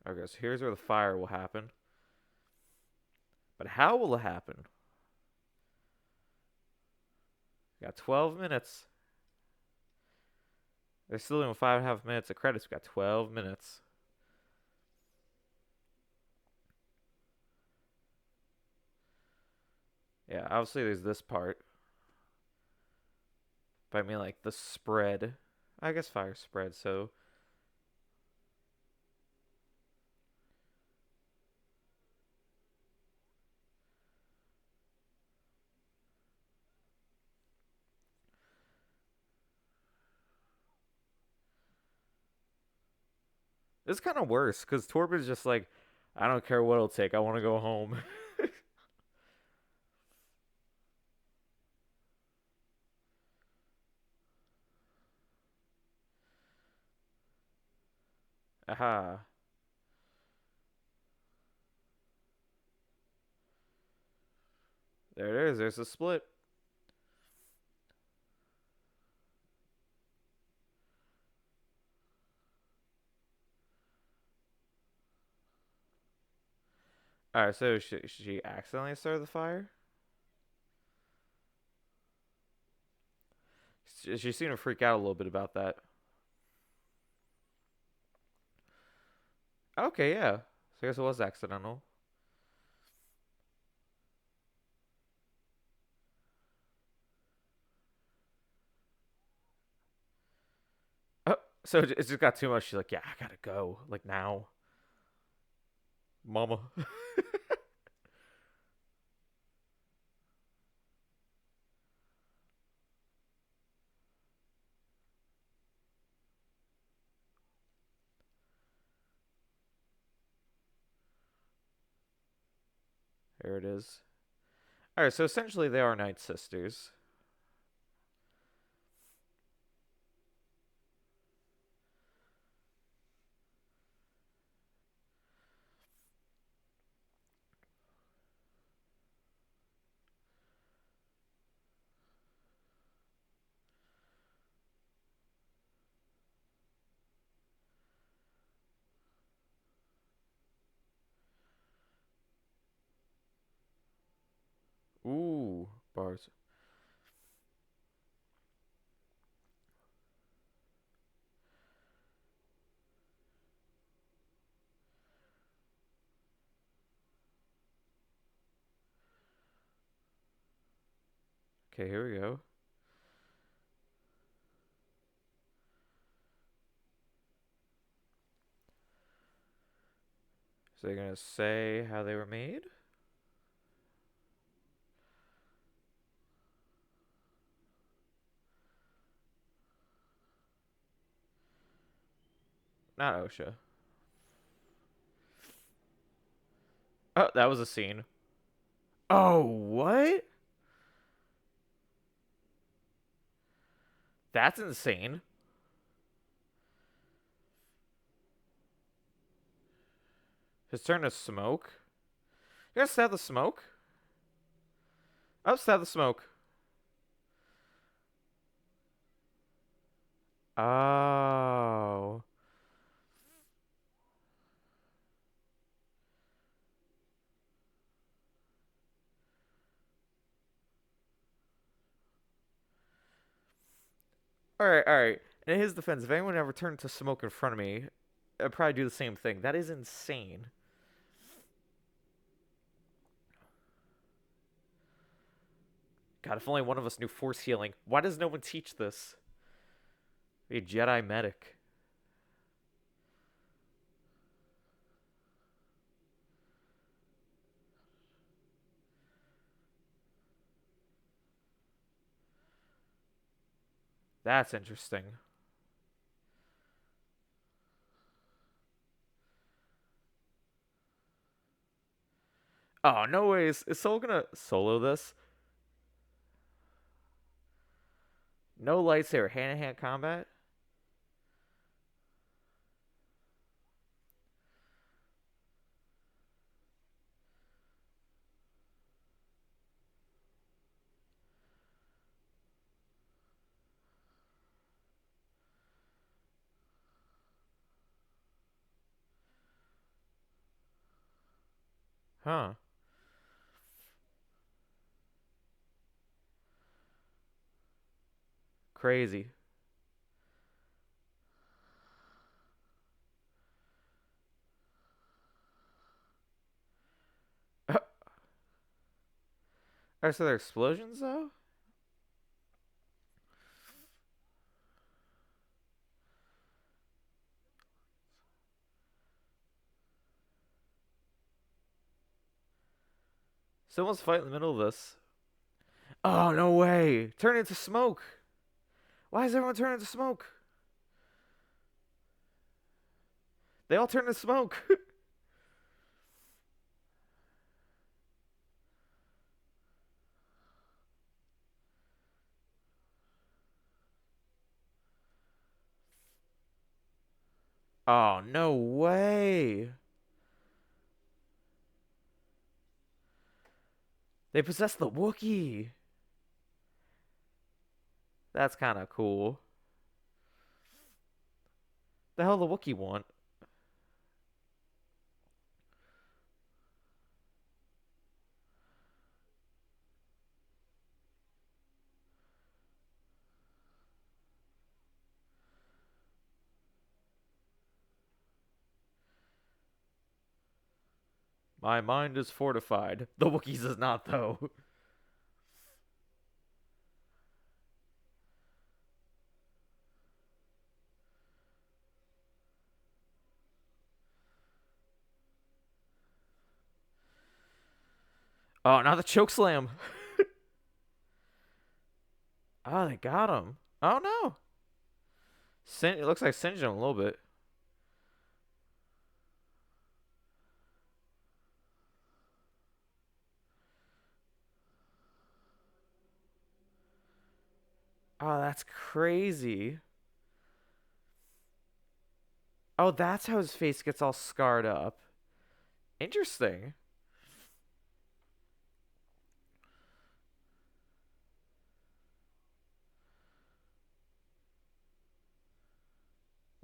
Okay, so here's where the fire will happen. But how will it happen? We got 12 minutes. They're still doing 5.5 minutes of credits. We got 12 minutes. Yeah, obviously there's this part. But I mean, like, the spread. I guess fire spread, so. It's kind of worse, because Torben's just like, I don't care what it'll take. I want to go home. Aha. There it is. There's a split. All right, so she accidentally started the fire. She seemed to freak out a little bit about that. Okay, yeah. So I guess it was accidental. Oh, so it just got too much. She's like, yeah, I gotta go. Like now, mama. There it is. All right, so essentially they are Night Sisters. Ooh, bars. Okay, here we go. So they're gonna say how they were made? Not OSHA. Oh, that was a scene. Oh, what? That's insane. His turn to smoke. You guys stab the smoke? Oh, stab the smoke. Oh. Alright, alright. In his defense, if anyone ever turned to smoke in front of me, I'd probably do the same thing. That is insane. God, if only one of us knew force healing. Why does no one teach this? Be a Jedi medic. That's interesting. Oh, no ways. Is Soul gonna solo this? No lightsaber, hand-to-hand combat? Huh. Crazy. Alright, so there are explosions, though? Someone's fighting in the middle of this. Oh, no way. Turn into smoke. Why is everyone turning into smoke? They all turn into smoke. Oh, no way. They possess the Wookiee. That's kind of cool. The hell the Wookiee want? My mind is fortified. The Wookiees is not, though. Oh, not the choke slam. Oh, they got him. Oh, no. It looks like singed him a little bit. Oh, that's crazy. Oh, that's how his face gets all scarred up. Interesting.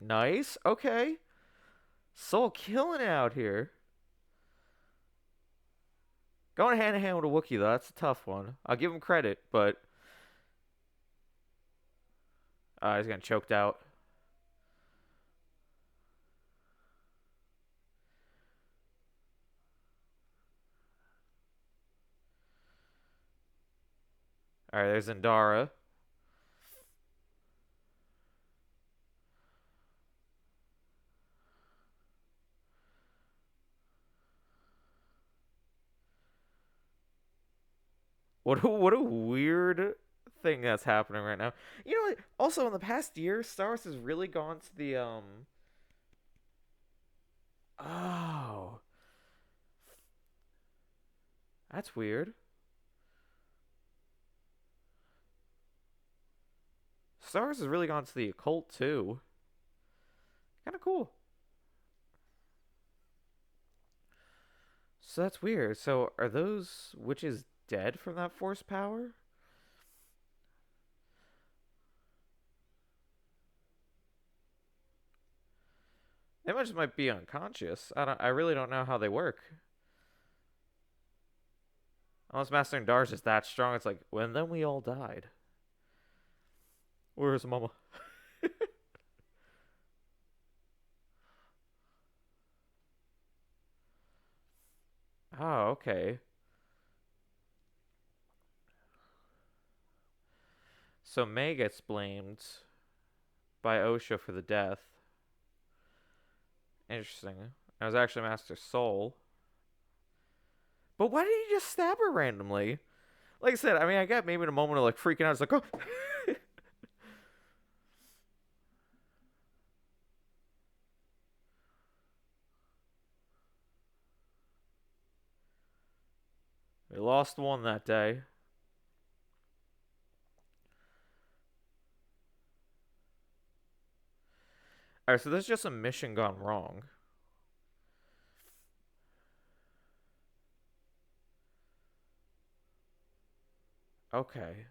Nice. Okay. Soul killing it out here. Going hand in hand with a Wookiee, though. That's a tough one. I'll give him credit, but he's getting choked out. All right, there's Zendara. What a weird thing that's happening right now. You know what? Also, in the past year, Star Wars has really gone to the Oh, that's weird. Star Wars has really gone to the occult too. Kind of cool. So that's weird. So are those witches dead from that force power? They just might be unconscious. I really don't know how they work. Unless Master Dar is just that strong, it's like, well, then we all died. Where's Mama? Oh, okay. So May gets blamed by Osha for the death. Interesting. It was actually Master Soul. But why did he just stab her randomly? Like I said, I mean, I got maybe in a moment of like freaking out. It's like, oh. We lost one that day. Alright, so this is just a mission gone wrong. Okay.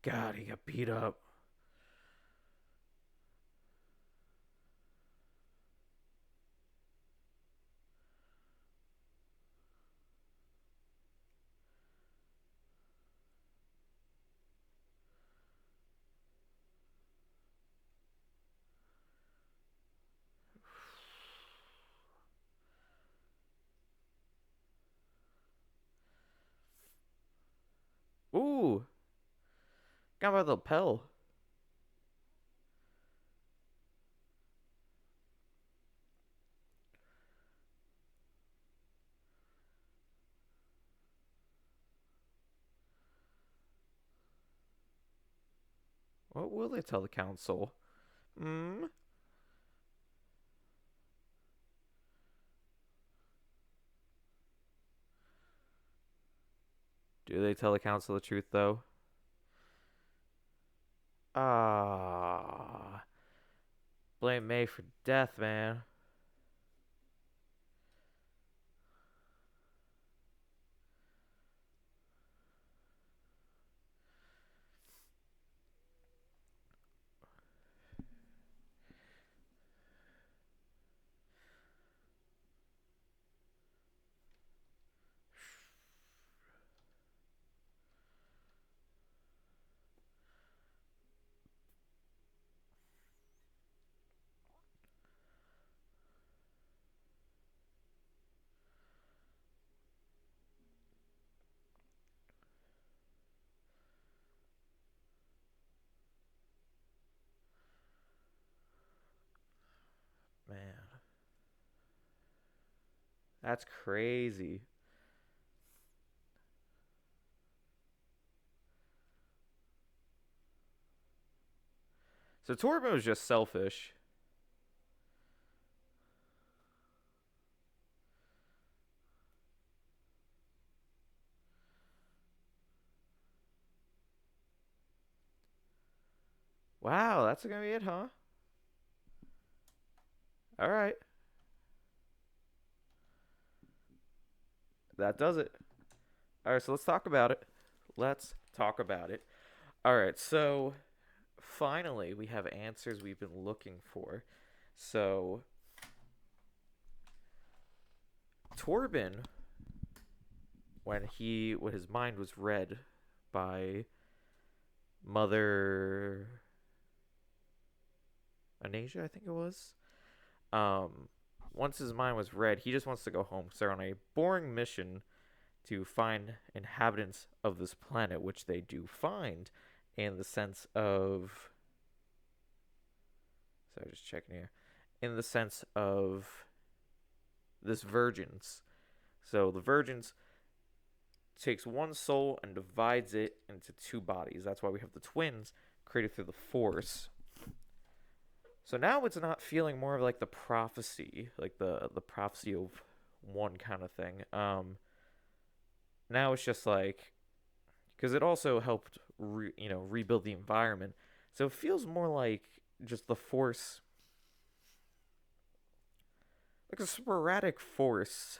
God, he got beat up. Ooh, got by the lapel. What will they tell the council? Hmm? Do they tell the council the truth, though? Ah. Blame May for death, man. That's crazy. So Torben was just selfish. Wow, that's gonna be it, huh? All right, that does it. All right, so let's talk about it. Let's talk about it. All right, so finally we have answers we've been looking for. So Torben, when his mind was read by Mother Anasia, I think it was. Um, Once his mind was read, he just wants to go home. So they're on a boring mission to find inhabitants of this planet, which they do find in the sense of. So just checking here. In the sense of this Virgins. So the Virgins takes one soul and divides it into two bodies. That's why we have the twins created through the Force. So now it's not feeling more of like the prophecy, like the prophecy of one kind of thing. Now it's just like because it also helped rebuild the environment. So it feels more like just the Force, like a sporadic Force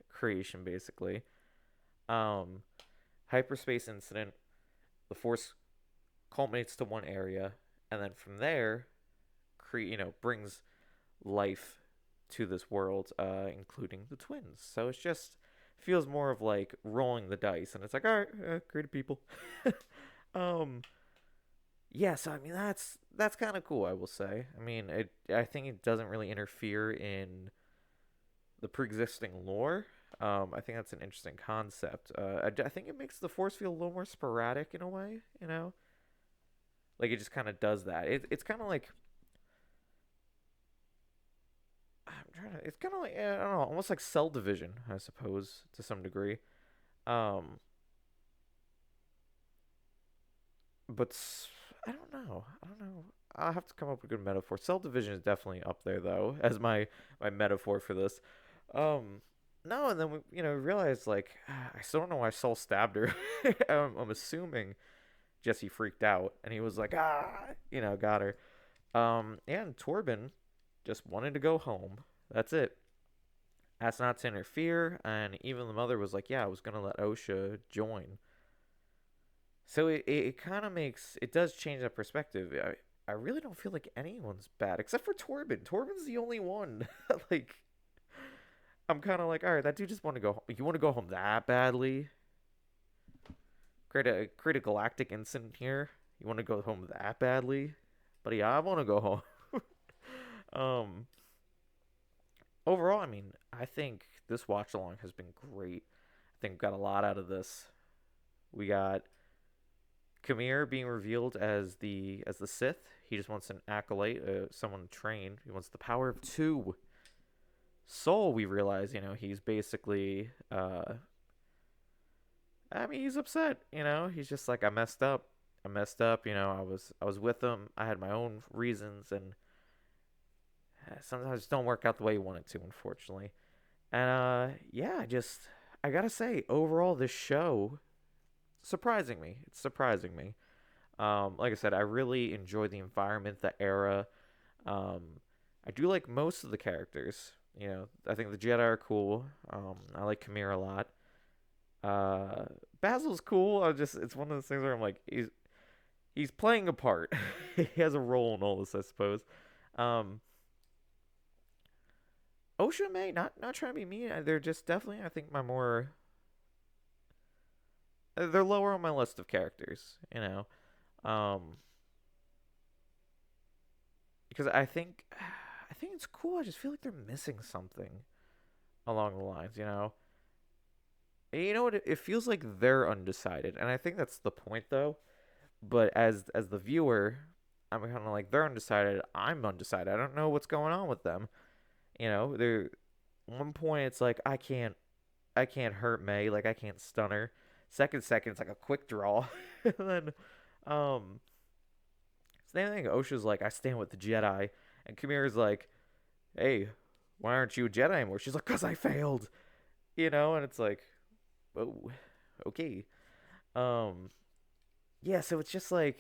creation, basically. Um, Hyperspace incident. The Force culminates to one area, and then from there, brings life to this world, including the twins. So it's just feels more of like rolling the dice, and it's like, all right, creative people. um, yeah. So I mean, that's kind of cool. I will say. I mean, I think it doesn't really interfere in the pre-existing lore. I think that's an interesting concept. I think it makes the Force feel a little more sporadic in a way. Like it just kind of does that. It's kind of like I'm trying to. It's kind of like I don't know, almost like cell division, I suppose, to some degree. Um, but I don't know. I don't know. I'll have to come up with a good metaphor. Cell division is definitely up there though as my metaphor for this. Um, no, and then we realized like I still don't know why Saul stabbed her. I'm assuming Jesse freaked out and he was like got her. And Torben just wanted to go home. That's it. Asked not to interfere, and even the mother was like, "Yeah, I was gonna let Osha join." So it kind of makes it does change that perspective. I really don't feel like anyone's bad except for Torben. Torben's the only one. Like I'm kind of like, all right, that dude just want to go. You want to go home that badly? Create a galactic incident here. You want to go home that badly? But yeah, I want to go home. um, Overall, I mean, I think this watch along has been great. I think we got a lot out of this. We got Kamir being revealed as the Sith. He just wants an acolyte, someone to train. He wants the power of two. Soul, we realize, he's basically, I mean, he's upset. He's just like, I messed up. I messed up. I was with him. I had my own reasons, and sometimes don't work out the way you want it to, unfortunately. And yeah, I gotta say, overall, this show surprising me. It's surprising me. Like I said, I really enjoy the environment, the era. Um, I do like most of the characters. I think the Jedi are cool. I like Kamir a lot. Uh, Basil's cool. It's one of those things where I'm like, he's playing a part. He has a role in all this, I suppose. Um, Osha May, not trying to be mean. They're just definitely, I think, my more. They're lower on my list of characters. Um, because I think it's cool. I just feel like they're missing something along the lines. And you know what? It feels like they're undecided, and I think that's the point, though. But as the viewer, I'm kind of like they're undecided. I'm undecided. I don't know what's going on with them. They're one point it's like I can't hurt May, like I can't stun her. Second it's like a quick draw. And then um same thing, Osha's like, I stand with the Jedi, and Kamira's like, hey, why aren't you a Jedi anymore? She's like, cause I failed. And it's like, oh, okay. Um yeah, so it's just like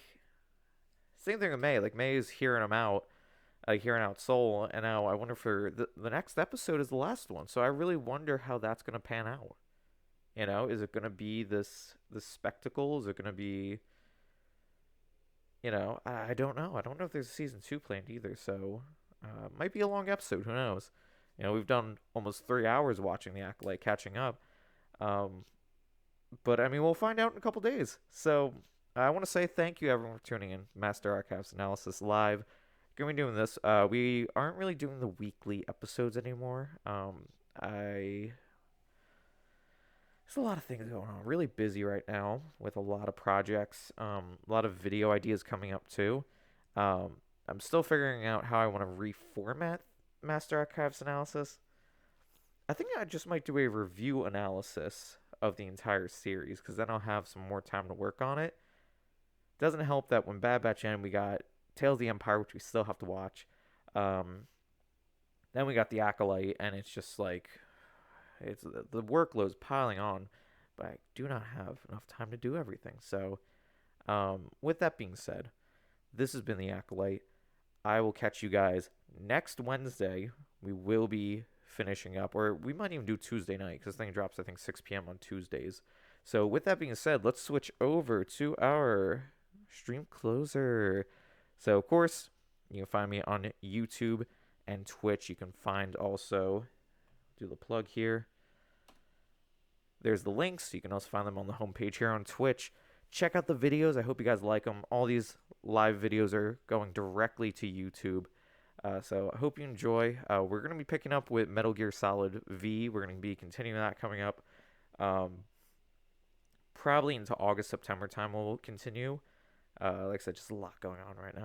same thing with May. Like May is hearing him out, hearing out Soul, and now I wonder if the next episode is the last one. So I really wonder how that's gonna pan out. Is it gonna be this spectacle? Is it gonna be I don't know. I don't know if there's a season two planned either. So might be a long episode. Who knows? We've done almost 3 hours watching the Acolyte, catching up. Um, but I mean, we'll find out in a couple days. So I want to say thank you everyone for tuning in. Master Archives Analysis Live. Gonna be doing this. We aren't really doing the weekly episodes anymore. I There's a lot of things going on. Really busy right now with a lot of projects. A lot of video ideas coming up too. I'm still figuring out how I want to reformat Master Archives Analysis. I think I just might do a review analysis of the entire series because then I'll have some more time to work on it. Doesn't help that when Bad Batch ended, we got Tales of the Empire, which we still have to watch. Then we got the Acolyte, and it's just like it's the workload's piling on, but I do not have enough time to do everything. So, with that being said, this has been the Acolyte. I will catch you guys next Wednesday. We will be finishing up, or we might even do Tuesday night because this thing drops, I think, 6 p.m. on Tuesdays. So, with that being said, let's switch over to our stream closer. So, of course, you can find me on YouTube and Twitch. You can find also, do the plug here. There's the links. You can also find them on the homepage here on Twitch. Check out the videos. I hope you guys like them. All these live videos are going directly to YouTube. So I hope you enjoy. We're going to be picking up with Metal Gear Solid V. We're going to be continuing that coming up. Probably into August, September time we'll continue. Like I said, just a lot going on right now.